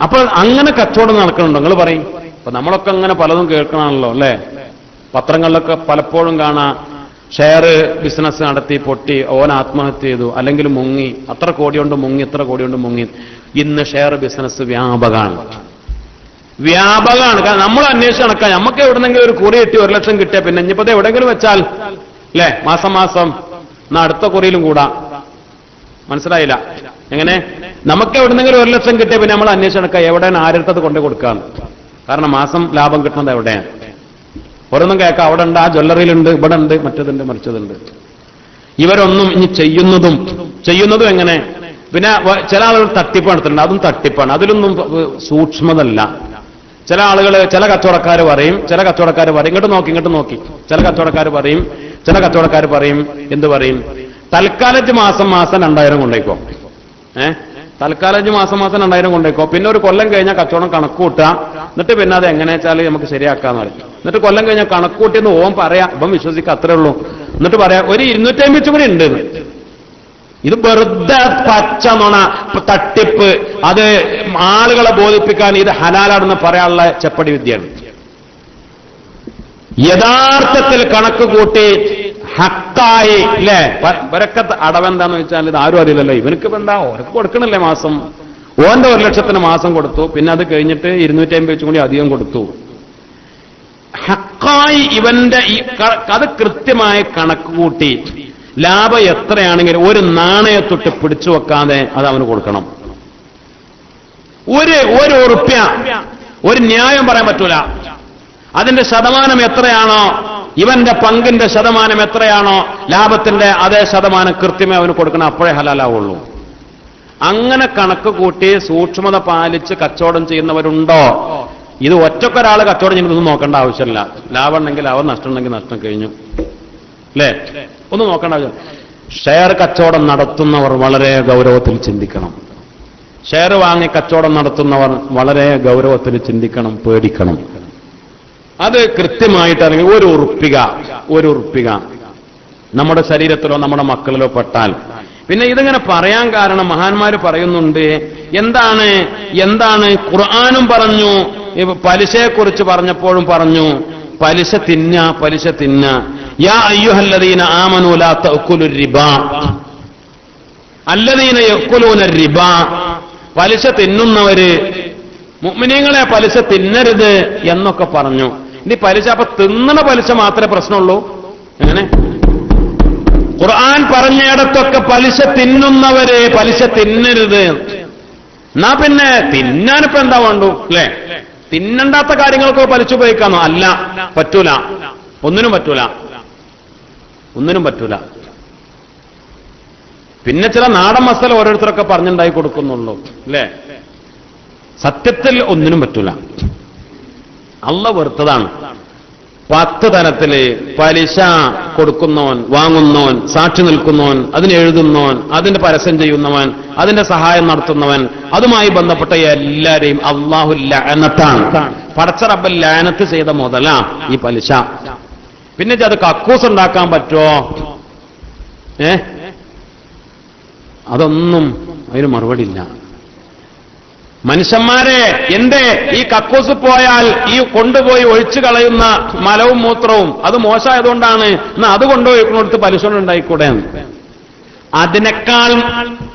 അപ്പോൾ അങ്ങനെ കച്ചവടം നടക്കുന്നുണ്ടോ? നിങ്ങൾ പറയും. അപ്പൊ നമ്മളൊക്കെ അങ്ങനെ പലതും കേൾക്കണമല്ലോ, അല്ലേ? പത്രങ്ങളിലൊക്കെ പലപ്പോഴും കാണാം, ഷെയർ ബിസിനസ് നടത്തി പൊട്ടി, ഓൻ ആത്മഹത്യ ചെയ്തു, അല്ലെങ്കിൽ മുങ്ങി, അത്ര കോടി കൊണ്ട് മുങ്ങി, ഇത്ര കോടി കൊണ്ട് മുങ്ങി. ഇന്ന് ഷെയർ ബിസിനസ് വ്യാപകമാണ്. കാരണം നമ്മൾ അന്വേഷിച്ച് നടക്കാം. നമുക്ക് എവിടെന്നെങ്കിലും ഒരു കുറി കിട്ടി 1,00,000 കിട്ടിയ പിന്നെ ഇനിയിപ്പോ എവിടെയെങ്കിലും വെച്ചാൽ, അല്ലേ, മാസം അടുത്ത കുറിയിലും കൂടാ. മനസ്സിലായില്ല? എങ്ങനെ? നമുക്ക് എവിടെന്നെങ്കിലും 1,00,000 കിട്ടിയ പിന്നെ നമ്മൾ അന്വേഷിച്ച് നടക്കാം എവിടെയാണ്, ആരെടുത്തത് കൊണ്ടു കൊടുക്കാന്ന്. കാരണം മാസം ലാഭം കിട്ടുന്നത് എവിടെയാണ്? ഓരോന്നും കേൾക്കാം, അവിടെ ഉണ്ട്, ആ ജ്വല്ലറിയിലുണ്ട്, ഇവിടെ ഉണ്ട്, മറ്റതുണ്ട്, മറിച്ചതുണ്ട്. ഇവരൊന്നും ഇനി ചെയ്യുന്നതും എങ്ങനെ? പിന്നെ ചില ആളുകൾ തട്ടിപ്പ് നടത്തുന്നുണ്ട്, അതും തട്ടിപ്പാണ്. അതിലൊന്നും സൂക്ഷ്മതല്ല. ചില കച്ചവടക്കാർ പറയും ഇങ്ങോട്ട് നോക്കി. ചില കച്ചവടക്കാർ പറയും എന്ത് പറയും? തൽക്കാലത്ത് മാസം 2,000 കൊണ്ടേക്കോ. തൽക്കാലം മാസം 2,000 കൊണ്ടേക്കോ. പിന്നെ ഒരു കൊല്ലം കഴിഞ്ഞാൽ കച്ചവടം കണക്ക് കൂട്ടുക, എന്നിട്ട് പിന്നെ അത് എങ്ങനെ വെച്ചാൽ നമുക്ക് ശരിയാക്കാന്ന് പറയും. എന്നിട്ട് കൊല്ലം കഴിഞ്ഞാൽ കണക്ക് കൂട്ടിയെന്ന് ഓൻ പറയാം, ഇപ്പം വിശ്വസിക്കുക, അത്രേ ഉള്ളൂ. എന്നിട്ട് പറയാം ഒരു 250 കൂടി ഉണ്ട്. ഇത് വെറുതെ പച്ച നുണ, തട്ടിപ്പ്. അത് ആളുകളെ ബോധിപ്പിക്കാൻ ഇത് ഹലാലാണെന്ന് പറയാനുള്ള ചെപ്പടി വിദ്യയാണ്. യഥാർത്ഥത്തിൽ കണക്ക് കൂട്ടി ഹക്കായി, അല്ലേ? ഇവരൊക്കെ അടവെന്താന്ന് വെച്ചാൽ ഇത് ആരും അറിയില്ലല്ലോ. ഇവനക്ക് എന്താ, ഓരൊക്കെ കൊടുക്കണല്ലേ മാസം. ഓന്റെ 1,00,000 മാസം കൊടുത്തു, പിന്നെ അത് കഴിഞ്ഞിട്ട് 250 വെച്ചും കൂടി അധികം കൊടുത്തു. ഹക്കായി ഇവന്റെ അത് കൃത്യമായി കണക്ക് കൂട്ടി ലാഭം എത്രയാണെങ്കിലും ഒരു നാണയത്തൊട്ട് പിടിച്ചു വെക്കാതെ അത് അവന് കൊടുക്കണം. ഒരു ഉറുപ്യ ഒരു ന്യായം പറയാൻ പറ്റൂല. അതിന്റെ ശതമാനം എത്രയാണോ ഇവന്റെ പങ്കിന്റെ ശതമാനം എത്രയാണോ ലാഭത്തിന്റെ അതേ ശതമാനം കൃത്യമായി അവന് കൊടുക്കണം, അപ്പോഴേ ഹലാലാവുള്ളൂ. അങ്ങനെ കണക്ക് കൂട്ടി സൂക്ഷ്മത പാലിച്ച് കച്ചവടം ചെയ്യുന്നവരുണ്ടോ? ഇത് ഒറ്റക്കൊരാൾ കച്ചവടം ചെയ്യുന്നതൊന്നും നോക്കേണ്ട ആവശ്യമില്ല. ലാഭം ഉണ്ടെങ്കിൽ അവർ, നഷ്ടം ഉണ്ടെങ്കിൽ നഷ്ടം കഴിഞ്ഞു, അല്ലേ? ഒന്നും നോക്കേണ്ട ആവശ്യം. ഷെയർ കച്ചവടം നടത്തുന്നവർ വളരെ ഗൗരവത്തിൽ ചിന്തിക്കണം. ഷെയർ വാങ്ങി കച്ചവടം നടത്തുന്നവർ വളരെ ഗൗരവത്തിൽ ചിന്തിക്കണം, പേടിക്കണം. അത് കൃത്യമായിട്ട് അല്ലെങ്കിൽ ഒരു ഉറുപ്പിക നമ്മുടെ ശരീരത്തിലോ നമ്മുടെ മക്കളിലോ പെട്ടാൽ, പിന്നെ ഇതിങ്ങനെ പറയാൻ കാരണം മഹാന്മാര് പറയുന്നുണ്ട്, എന്താണ് ഖുർആനും പറഞ്ഞു, പലിശയെക്കുറിച്ച് പറഞ്ഞപ്പോഴും പറഞ്ഞു, പലിശ തിന്ന. യാ അയ്യുഹല്ലദീന ആമനൂ ലാ തഅകുലുർ റിബാ അല്ലദീന യഅകുലൂന റിബാ. പലിശ തിന്നുന്നവര്, മുഅ്മിനീങ്ങളെ പലിശ തിന്നരുത് എന്നൊക്കെ പറഞ്ഞു. ഇനി പലിശ, അപ്പൊ തിന്നണ പലിശ മാത്രമേ പ്രശ്നമുള്ളൂ? എങ്ങനെ? ഖുർആൻ പറഞ്ഞിടത്തൊക്കെ പലിശ തിന്നുന്നവര് പലിശ തിന്നരുത്. എന്നാ പിന്നെ തിന്നാനിപ്പോ എന്താ വേണ്ടു, അല്ലേ? തിന്നണ്ടാത്ത കാര്യങ്ങൾക്ക് പലിശ ഉപയോഗിക്കാന്നോ? അല്ല, പറ്റൂല. ഒന്നിനും പറ്റൂല. പിന്നെ ചില നാടൻ മസാല ഓരോരുത്തരൊക്കെ പറഞ്ഞുണ്ടായി കൊടുക്കുന്നുള്ളൂ, അല്ലേ? സത്യത്തിൽ ഒന്നിനും പറ്റൂല. അള്ളാഹ് വെറുത്തതാണ്. 10 തരത്തില് പലിശ കൊടുക്കുന്നവൻ, വാങ്ങുന്നവൻ, സാക്ഷി നിൽക്കുന്നവൻ, അതിനെഴുതുന്നവൻ, അതിന്റെ പരസ്യം ചെയ്യുന്നവൻ, അതിന്റെ സഹായം നടത്തുന്നവൻ, അതുമായി ബന്ധപ്പെട്ട എല്ലാരെയും അള്ളാഹു ലഅനത്താണ്. പടച്ച റബ്ബ് ലഅനത്ത് ചെയ്ത മുതലാ ഈ പലിശ. പിന്നെ അത് കക്കൂസ് ഉണ്ടാക്കാൻ പറ്റുമോ? അതൊന്നും അതിന് മറുപടിയില്ല. മനുഷ്യന്മാരെ, എന്റെ ഈ കക്കൂസ് പോയാൽ ഈ കൊണ്ടുപോയി ഒഴിച്ചു കളയുന്ന മലവും മൂത്രവും അത് മോശമായതുകൊണ്ടാണ്, എന്നാ അത് കൊണ്ടുപോയി കൊടുത്ത് പലിശ ഉണ്ടായിക്കൂടെ? അതിനേക്കാൾ,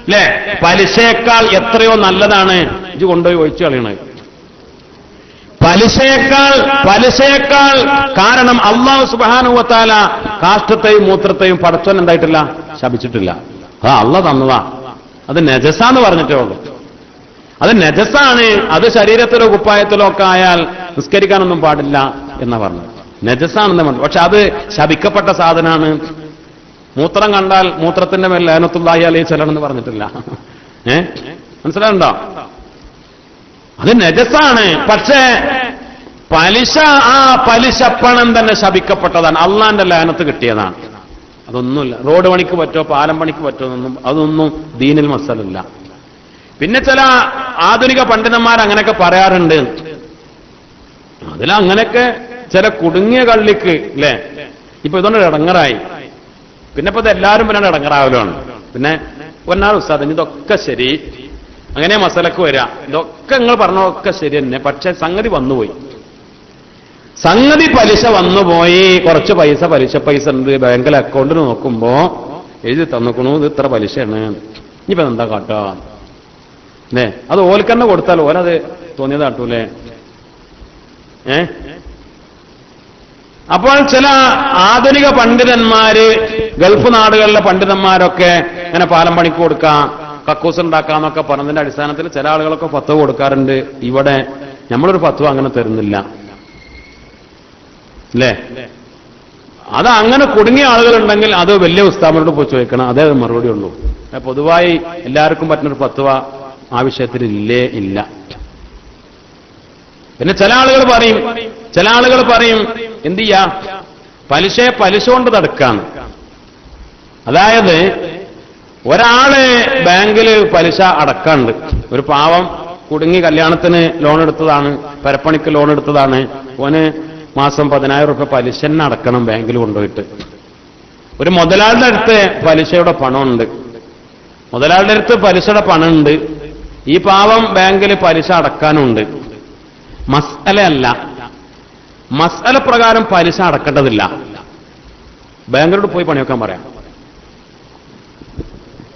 അല്ലെ, പലിശയേക്കാൾ എത്രയോ നല്ലതാണ് ഇത് കൊണ്ടുപോയി ഒഴിച്ചു കളയണത്. പലിശയേക്കാൾ കാരണം അല്ലാഹു സുബ്ഹാനഹു വ തആല കാഷ്ടത്തെയും മൂത്രത്തെയും പടച്ചോൻ എന്തായിട്ടില്ല, ശപിച്ചിട്ടില്ല. അള്ളാഹ് തന്നതാ. അത് നജസാന്ന് പറഞ്ഞിട്ടേ ഉള്ളൂ. അത് നജസാണ്. അത് ശരീരത്തിലോ കുപ്പായത്തിലോ ഒക്കെ ആയാൽ നിസ്കരിക്കാനൊന്നും പാടില്ല എന്നാ പറഞ്ഞത്. നജസാണെന്ന് പറഞ്ഞു. പക്ഷെ അത് ശപിക്കപ്പെട്ട സാധനമാണ്. മൂത്രം കണ്ടാൽ മൂത്രത്തിന്റെ മേൽ ലഅനത്തുല്ലാഹി അലൈഹി സ്വലാമെന്ന് പറഞ്ഞിട്ടില്ല. മനസ്സിലാവുണ്ടോ? അത് നജസാണ്. പക്ഷേ പലിശ, ആ പലിശ പണം തന്നെ ശപിക്കപ്പെട്ടതാണ്, അള്ളാന്റെ ലഅനത്ത് കിട്ടിയതാണ്. അതൊന്നുമില്ല. റോഡ് പണിക്ക് പറ്റോ, പാലം പണിക്ക് പറ്റോ എന്നൊന്നും, അതൊന്നും ദീനിൽ മസലല്ല. പിന്നെ ചില ആധുനിക പണ്ഡിതന്മാർ അങ്ങനെയൊക്കെ പറയാറുണ്ട്. അതിലങ്ങനെയൊക്കെ ചില കുടുങ്ങിയ കള്ളിക്ക്, അല്ലേ? ഇപ്പൊ ഇതുകൊണ്ട് ഇടങ്ങറായി. പിന്നെ ഇപ്പൊ ഇതെല്ലാവരും പിന്നെ ഇടങ്ങറാവലാണ്. പിന്നെ ഒന്നാൾ ഉസ്താദ്, ഇതൊക്കെ ശരി, അങ്ങനെ മസലക്ക് വരാം, ഇതൊക്കെ നിങ്ങൾ പറഞ്ഞതൊക്കെ ശരി തന്നെ, പക്ഷെ സംഗതി വന്നുപോയി. സംഗതി പലിശ വന്നുപോയി. കുറച്ച് പലിശ ഉണ്ട്. ബാങ്കിൽ അക്കൗണ്ടിൽ നോക്കുമ്പോ എഴുതി തന്നിക്കണു, ഇത് ഇത്ര പലിശയാണ്. ഇനിയിപ്പോ എന്താ കാട്ടാ? അല്ലേ? അത് ഓൽക്കന്നെ കൊടുത്താൽ ഓലത് തോന്നിയത് കാട്ടൂലേ? അപ്പോൾ ചില ആധുനിക പണ്ഡിതന്മാര്, ഗൾഫ് നാടുകളിലെ പണ്ഡിതന്മാരൊക്കെ ഇങ്ങനെ പാലം പണിക്ക് കൊടുക്കാം, കക്കൂസ് ഉണ്ടാക്കാന്നൊക്കെ പറഞ്ഞതിന്റെ അടിസ്ഥാനത്തിൽ ചില ആളുകളൊക്കെ ഫത്വ കൊടുക്കാറുണ്ട്. ഇവിടെ നമ്മളൊരു ഫത്വ അങ്ങനെ തരുന്നില്ല, അല്ലേ? അത് അങ്ങനെ കുടുങ്ങിയ ആളുകളുണ്ടെങ്കിൽ അത് വലിയ ഉസ്താദിനോട് പോയി ചോദിക്കണം, അതേ മറുപടി ഉള്ളൂ. പൊതുവായി എല്ലാവർക്കും പറ്റുന്നൊരു ഫത്വ ആ വിഷയത്തിൽ ഇല്ല. പിന്നെ ചില ആളുകൾ പറയും എന്ത് ചെയ്യാ, പലിശ കൊണ്ട് തടുക്കാണ്. അതായത് ഒരാള് ബാങ്കിൽ പലിശ അടക്കാണ്ട്, ഒരു പാവം കുടുങ്ങി കല്യാണത്തിന് ലോൺ എടുത്തതാണ്, പരപ്പണിക്ക് ലോൺ എടുത്തതാണ്, ഓന് മാസം 10,000 രൂപ പലിശ തന്നെ അടക്കണം ബാങ്കിൽ കൊണ്ടുപോയിട്ട്. ഒരു മുതലാളിയുടെ അടുത്ത് പലിശയുടെ പണമുണ്ട്, മുതലാളിയുടെ അടുത്ത് പലിശയുടെ പണമുണ്ട്, ഈ പാവം ബാങ്കിൽ പലിശ അടക്കാനുണ്ട്. മസ്അല പ്രകാരം പലിശ അടക്കേണ്ടതില്ല. ബാങ്കിലോട് പോയി പണിവെക്കാൻ പറയാം.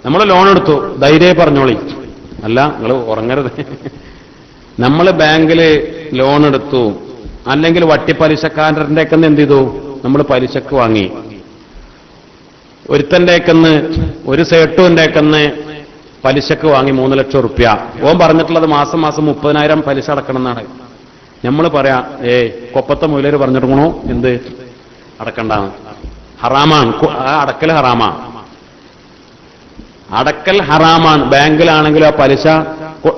നമ്മൾ ലോൺ എടുത്തു, ധൈര്യം പറഞ്ഞോളി, അല്ല നിങ്ങൾ ഉറങ്ങരുത്. നമ്മൾ ബാങ്കിൽ ലോൺ എടുത്തു, അല്ലെങ്കിൽ വട്ടിപ്പലിശക്കാരൻ്റെക്കെന്ന് എന്ത് ചെയ്തു, നമ്മൾ പലിശക്ക് വാങ്ങി. ഒരുത്തൻ്റെക്കെന്ന്, ഒരു സേട്ടുവിൻ്റെക്കെന്ന് പലിശക്ക് വാങ്ങി 3 ലക്ഷം റുപ്യ. ഓൻ പറഞ്ഞിട്ടുള്ളത് മാസം 30,000 പലിശ അടക്കണം എന്നാണ്. നമ്മൾ പറയാം, കൊപ്പത്തെ മുതലേര് പറഞ്ഞിടക്കണോ എന്ത്, അടക്കണ്ടാണ്, ഹറാമാണ്. അടക്കൽ ഹറാമാണ്, അടക്കൽ ഹറാമാണ്. ബാങ്കിലാണെങ്കിലും ആ പലിശ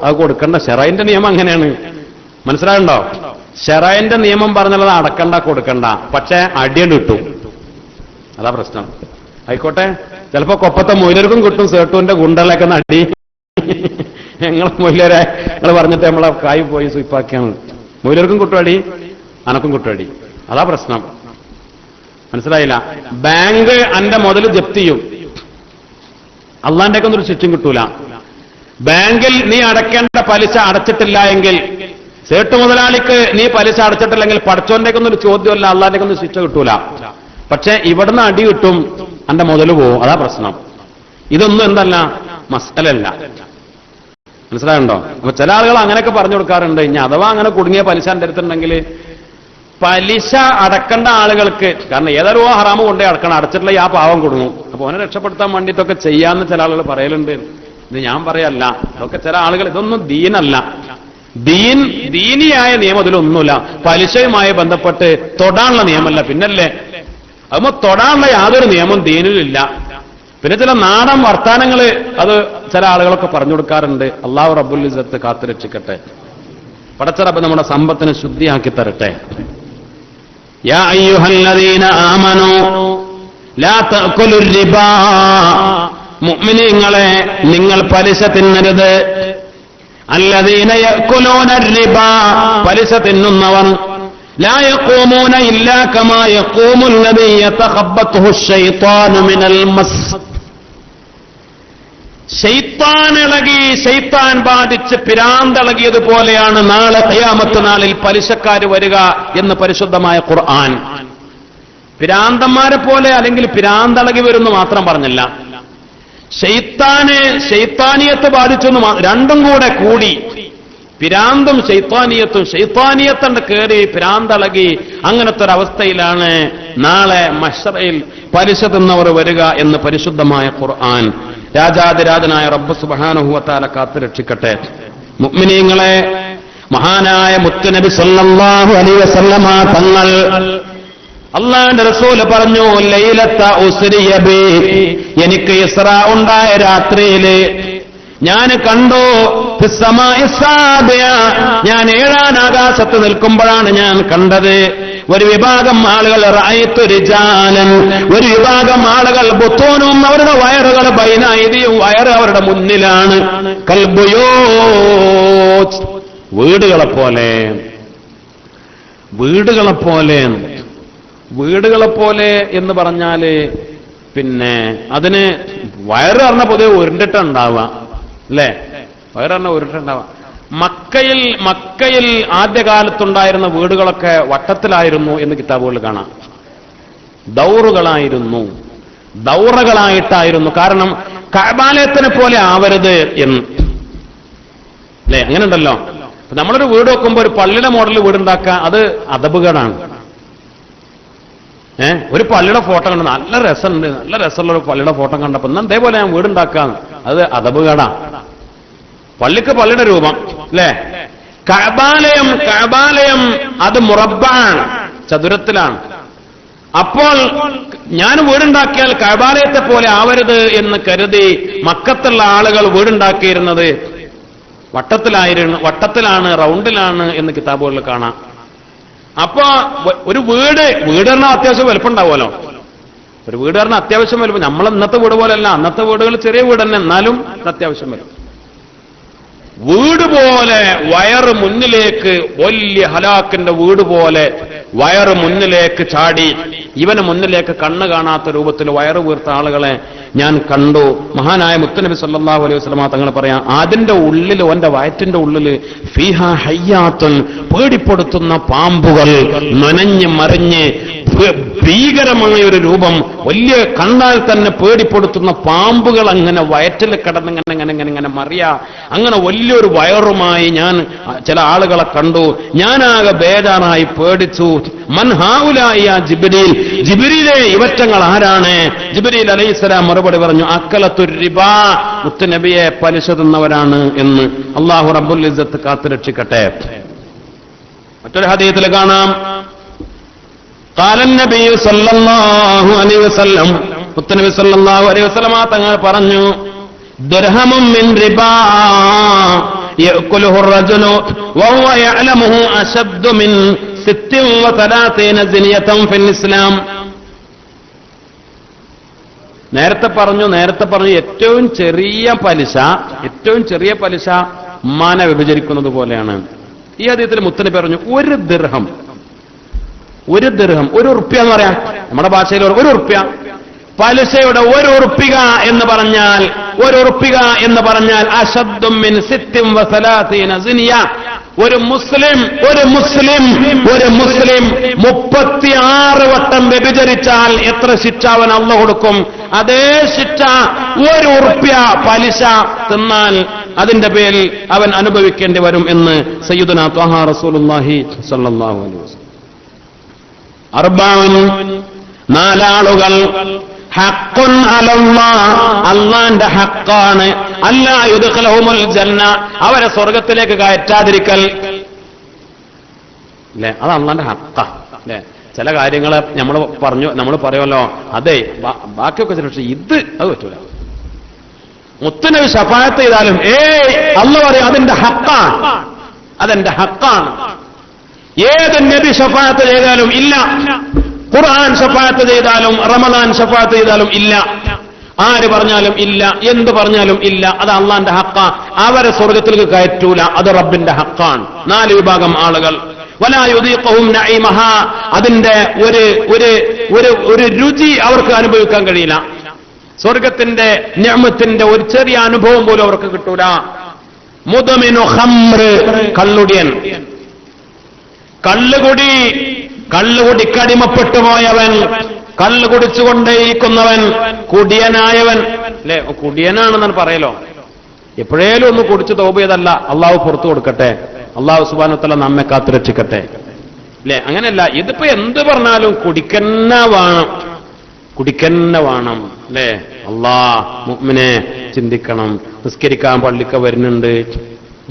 അത് കൊടുക്കണ്ട. ശറൈന്റെ നിയമം അങ്ങനെയാണ്, മനസ്സിലാകണ്ടോ? ശറൈന്റെ നിയമം പറഞ്ഞുള്ളത് അടക്കണ്ട, കൊടുക്കണ്ട. പക്ഷെ അടിയണ്ട് കിട്ടും, അതാ പ്രശ്നം. ആയിക്കോട്ടെ, ചിലപ്പോ കൊപ്പത്തെ മൊയിലർക്കും കിട്ടും, സേട്ടുവിന്റെ ഗുണ്ടകളൊക്കെ അടി. ഞങ്ങൾ മൊയിലരെ നിങ്ങൾ പറഞ്ഞിട്ട് നമ്മളെ കായ് പോയി സ്വീപ്പാക്കിയാണ്. മൊയിലർക്കും കുട്ടുവടി, അനക്കും കുട്ടുവടി, അതാ പ്രശ്നം. മനസ്സിലായില്ല? ബാങ്ക് അന്റെ മുതൽ ജപ്തി ചെയ്യും, അള്ളാന്റെ ഒക്കെ ഒന്നൊരു ശിക്ഷയും കിട്ടൂല. ബാങ്കിൽ നീ അടയ്ക്കേണ്ട പലിശ അടച്ചിട്ടില്ല എങ്കിൽ, സേട്ട് മുതലാളിക്ക് നീ പലിശ അടച്ചിട്ടില്ലെങ്കിൽ പഠിച്ചോന്റെ ഒന്നൊരു ചോദ്യമല്ല, അള്ളാന്റെ ഒന്നും ശിക്ഷ കിട്ടൂല. പക്ഷെ ഇവിടുന്ന് അടി കിട്ടും, അന്റെ മുതൽ പോവും, അതാ പ്രശ്നം. ഇതൊന്നും എന്തല്ല, മസലല്ല. മനസ്സിലാകണ്ടോ? അപ്പൊ ചില ആളുകൾ അങ്ങനെയൊക്കെ പറഞ്ഞു കൊടുക്കാറുണ്ട്. ഇനി അഥവാ അങ്ങനെ കുടുങ്ങിയ പലിശ എന്റെ അടുത്തുണ്ടെങ്കിൽ, പലിശ അടക്കേണ്ട ആളുകൾക്ക്, കാരണം ഏതൊരു ഹറാമ് കൊണ്ടേ അടക്കണം, അടച്ചിട്ടുള്ള ആ പാവം കൊടുങ്ങും. അപ്പൊ അവനെ രക്ഷപ്പെടുത്താൻ വേണ്ടിയിട്ടൊക്കെ ചെയ്യാന്ന് ചില ആളുകൾ പറയലുണ്ട്. ഇത് ഞാൻ പറയല്ല, അതൊക്കെ ചില ആളുകൾ, ഇതൊന്നും ദീനല്ല. ദീനിയായ നിയമം ഇതിലൊന്നുമില്ല. പലിശയുമായി ബന്ധപ്പെട്ട് തൊടാനുള്ള നിയമമല്ല, പിന്നല്ലേ. അതുമ്പോ തൊടാനുള്ള യാതൊരു നിയമം ദീനിലില്ല. പിന്നെ ചില നാടൻ വർത്താനങ്ങൾ അത് ചില ആളുകളൊക്കെ പറഞ്ഞു കൊടുക്കാറുണ്ട്. അല്ലാഹു റബ്ബുൽ ഇസ്സത്ത് കാത്തുരക്ഷിക്കട്ടെ. പടച്ച റബ്ബ് നമ്മുടെ സമ്പത്തിനെ ശുദ്ധിയാക്കി തരട്ടെ. യാ അയ്യുഹല്ലദീന ആമനൂ ലാ തഅകുലുർ റിബാ, മുഅ്മിനീങ്ങളെ നിങ്ങൾ പലിശ തിന്നരുത്. അല്ലദീന യഅകുലൂന റിബാ, പലിശ തിന്നുന്നവർ, ലാ യഖൂമൂന ഇല്ലാ കമാ യഖൂമുൽ ലദീ യതഖബ്ബതുഹു ശൈത്വാനു മിനൽ മസ്, ശൈത്താൻ ഇളകി, ശൈത്താൻ ബാധിച്ച് പിരാന്തളകിയതുപോലെയാണ് നാളെ ഖിയാമത്ത് നാളിൽ പലിശക്കാര് വരിക എന്ന് പരിശുദ്ധമായ ഖുർആൻ. പിരാന്തന്മാരെ പോലെ അല്ലെങ്കിൽ പിരാന്തളകി വരുന്നു മാത്രം പറഞ്ഞില്ല, ശൈത്താനിയത്ത് ബാധിച്ചെന്ന്, രണ്ടും കൂടെ കൂടി, പിരാന്തും ശൈത്താനിയത്തും, ശൈത്താനിയത്തണ്ട് കയറി പിരാന്തളകി, അങ്ങനത്തെ ഒരവസ്ഥയിലാണ് നാളെ മഹ്ശറയിൽ പലിശ തിന്നവർ വരിക എന്ന് പരിശുദ്ധമായ ഖുർആൻ. രാജാതിരാജനായ റബ്ബ് സുബ്ഹാനഹു വ തആല കാത്തുരക്ഷിക്കട്ടെ. മുഅ്മിനീങ്ങളെ, മഹാനായ മുത്തുനബി സല്ലല്ലാഹു അലൈഹി വസല്ലമ തങ്ങൾ, അല്ലാഹുവിന്റെ റസൂൽ പറഞ്ഞു, ലൈലത്ത ഉസ്രിയ ബി, എനിക്ക് ഇസ്റാ ഉണ്ടായ രാത്രിയില് ഞാൻ കണ്ടു, ഞാൻ 7ാം ആകാശത്ത് നിൽക്കുമ്പോഴാണ് ഞാൻ കണ്ടത്. ഒരു വിഭാഗം ആളുകൾ റഅയ്തു റിജാലൻ, ഒരു വിഭാഗം ആളുകൾ ബുത്തൂനും, അവരുടെ വയറുകൾ ബൈനൈദിയും, വയറ് അവരുടെ മുന്നിലാണ്, കൽബുയൂത്ത്, വീടുകളെപ്പോലെ, വീടുകളെപ്പോലെ. വീടുകളെപ്പോലെ എന്ന് പറഞ്ഞാല് പിന്നെ അതിന് വയറ് പറഞ്ഞ പൊതുവെ ഉരുണ്ടിട്ടുണ്ടാവുക, അല്ലേ? വയറ് പറഞ്ഞ ഉരുണ്ടിട്ടുണ്ടാവുക. മക്കയിൽ ആദ്യകാലത്തുണ്ടായിരുന്ന വീടുകളൊക്കെ വട്ടത്തിലായിരുന്നു എന്ന് കിതാബുകളിൽ കാണാം. ദൗറുകളായിരുന്നു, ദൗറകളായിട്ടായിരുന്നു. കാരണം കഅബാലയത്തിനെ പോലെ ആവരുത് എന്ന്, അല്ലേ? അങ്ങനെ ഉണ്ടല്ലോ. നമ്മളൊരു വീട് വെക്കുമ്പോൾ ഒരു പള്ളിയുടെ മോഡലിൽ വീടുണ്ടാക്കുക, അത് അദബുകേടാണ്. ഒരു പള്ളിയുടെ ഫോട്ടോ കണ്ട് നല്ല രസമുണ്ട്, നല്ല രസമുള്ള ഒരു പള്ളിയുടെ ഫോട്ടോ കണ്ടപ്പോ എന്നാൽ അതേപോലെ ഞാൻ വീടുണ്ടാക്കാം, അത് അദബുകേടാണ്. പള്ളിക്ക് പള്ളിയുടെ രൂപം, അല്ലേ? കഅബാലയം അത് മുറബ്ബാണ്, ചതുരത്തിലാണ്. അപ്പോൾ ഞാൻ വീടുണ്ടാക്കിയാൽ കഅബാലയത്തെ പോലെ ആവരുത് എന്ന് കരുതി മക്കത്തുള്ള ആളുകൾ വീടുണ്ടാക്കിയിരുന്നത് വട്ടത്തിലാണ്, റൗണ്ടിലാണ് എന്ന് കിതാബുകളിൽ കാണാം. അപ്പോ ഒരു വീട് പറഞ്ഞാൽ അത്യാവശ്യം വലുപ്പം ഉണ്ടാവുമല്ലോ. ഒരു വീട് പറഞ്ഞാൽ അത്യാവശ്യം വലുപ്പം, നമ്മൾ ഇന്നത്തെ വീട് പോലെയല്ല, അന്നത്തെ വീടുകൾ ചെറിയ വീട് തന്നെ, എന്നാലും അത്യാവശ്യം വരും. വീട് പോലെ വയറ് മുന്നിലേക്ക്, വലിയ ഹലാക്കിന്റെ വീട് പോലെ വയറ് മുന്നിലേക്ക് ചാടി, ഇവന് മുന്നിലേക്ക് കണ്ണ് കാണാത്ത രൂപത്തിൽ വയറ് വീർത്ത ആളുകളെ ഞാൻ കണ്ടു. മഹാനായ മുത്തുനബി സല്ലല്ലാഹു അലൈഹി വസല്ലമ തങ്ങൾ പറയാം, അതിന്റെ ഉള്ളിൽ, ഓന്റെ വയറ്റിന്റെ ഉള്ളിൽ, ഫീഹാ ഹയ്യാത്തുൻ, പേടിപ്പെടുത്തുന്ന പാമ്പുകൾ, നനഞ്ഞ് മറിഞ്ഞ് ഭീകരമായ ഒരു രൂപം, വലിയ കണ്ടാൽ തന്നെ പേടിപ്പെടുത്തുന്ന പാമ്പുകൾ അങ്ങനെ വയറ്റിൽ കിടന്നിങ്ങനെ മറിയാ, അങ്ങനെ വലിയൊരു വയറുമായി ഞാൻ ചില ആളുകളെ കണ്ടു. ഞാനാകെ ബേജാറായി പേടിച്ചു. മൻ ഹൗലാഇ യാ ജിബ്രീൽ, ജിബ്രീലേ ഇവറ്റങ്ങൾ ആരാണ്? ജിബ്രീൽ അലൈഹിസ്സലാം മറുപടി പറഞ്ഞു, അക്കലത്തുർ റിബാ, മുത്തുനബിയെ പലിശ തിന്നവരാണ് എന്ന്. അല്ലാഹു റബ്ബുൽ ഇസ്സത്ത് കാത്തുരക്ഷിക്കട്ടെ. മറ്റൊരു ഹദീസിൽ കാണാം, ഖാല നബിയു സല്ലല്ലാഹു അലൈഹി വസല്ലം, മുത്തനബി സല്ലല്ലാഹു അലൈഹി വസല്ലമ തങ്ങൾ പറഞ്ഞു, ദിർഹമുൻ മിൻ റിബാ യഅകുലുഹു അർ-റജുലു വഹുവ യഅലമുഹു അശദ്ദു മിൻ 36 സിനിയതൻ ഫിൽ ഇസ്ലാം. നേരത്തെ പറഞ്ഞു ഏറ്റവും ചെറിയ പലിശ ഉമ്മാനെ വിഭജിക്കുന്നത് പോലെയാണ്. ഈ ഹദീസിൽ മുത്തനബി പറഞ്ഞു, ഒരു ദിർഹം, ഒരു ഉറുപ്പ്യ എന്ന് പറയാം, നമ്മുടെ ഭാഷയിൽ ഒരു ഉറുപ്പ്യ, പലിശയുടെ ഒരു ഉറുപ്പിക എന്ന് പറഞ്ഞാൽ അശദ്ദും മിൻ 36 സിനിയ. ഒരു മുസ്ലിം 36 വട്ടം വ്യഭിചരിച്ചാൽ എത്ര ശിക്ഷ അവൻ അല്ലാഹു കൊടുക്കും, അതേ ശിക്ഷ ഒരു ഉറുപ്പ്യ പലിശ തിന്നാൽ അതിന്റെ പേരിൽ അവൻ അനുഭവിക്കേണ്ടി വരും എന്ന് സയ്യിദുനാ ത്വാഹ റസൂലുള്ളാഹി സ്വല്ലല്ലാഹു അലൈഹി വസല്ലം. അർബഅൻ, 4 ആളുകൾ, ഹഖ്ഖുൻ അലല്ലാഹ്, അല്ലാഹുവിന്റെ ഹഖാണ്, അല്ലാ യുദ്ഖിലുഹുൽ ജന്ന, അവരെ സ്വർഗ്ഗത്തിലേക്ക് കയറ്റാതിരിക്കൽ. അല്ലേ, അത് അല്ലാഹുവിന്റെ ഹഖാ. അല്ലേ, ചില കാര്യങ്ങൾ നമ്മൾ പറയുമല്ലോ, അതെ ബാക്കിയൊക്കെ ചില, പക്ഷെ അത് പറ്റൂല. മുത്തുനബി ശഫാഅത്ത് ചെയ്താലും അല്ലാഹു പറയും അതെന്റെ ഹഖാണ്. ഏത് നബി ശഫാഅത്ത് ചെയ്താലും ഇല്ല, ഖുർആൻ ശഫാഅത്ത് ചെയ്താലും റമദാൻ ശഫാഅത്ത് ചെയ്താലും ഇല്ല, ആര് പറഞ്ഞാലും ഇല്ല, എന്ത് പറഞ്ഞാലും ഇല്ല, അത് അള്ളാന്റെ ഹക്കാ. അവരെ സ്വർഗത്തിലേക്ക് കയറ്റൂല, അത് റബ്ബിന്റെ ഹക്കാണ്. 4 വിഭാഗം ആളുകൾ. വലാ യുദീഖുഹും നഈമഹാ, അതിന്റെ ഒരു രുചി അവർക്ക് അനുഭവിക്കാൻ കഴിയില്ല. സ്വർഗത്തിന്റെ നിഅമത്തിന്റെ ഒരു ചെറിയ അനുഭവം പോലും അവർക്ക് കിട്ടൂല. മുദ്മിനു ഖംർ, കള്ളുടിയൻ, കള്ളുകുടിക്കടിമപ്പെട്ടു പോയവൻ, കള്ളു കുടിച്ചുകൊണ്ടേയിരിക്കുന്നവൻ, കുടിയനായവൻ. അല്ലെ, കുടിയനാണെന്നാണ് പറയലോ. എപ്പോഴേലും ഒന്ന് കുടിച്ച് തൗബ ചെയ്തല്ല, അള്ളാഹു പുറത്തു കൊടുക്കട്ടെ, അള്ളാഹു സുബ്ഹാനഹു വ തആല നമ്മെ കാത്തുരക്ഷിക്കട്ടെ. അല്ലെ, അങ്ങനെയല്ല, ഇതിപ്പോ എന്ത് പറഞ്ഞാലും കുടിക്കന്നെ വേണം. അല്ലേ, മുഅ്മിനെ ചിന്തിക്കണം. നിസ്കരിക്കാൻ പള്ളിക്ക് വരുന്നുണ്ട്,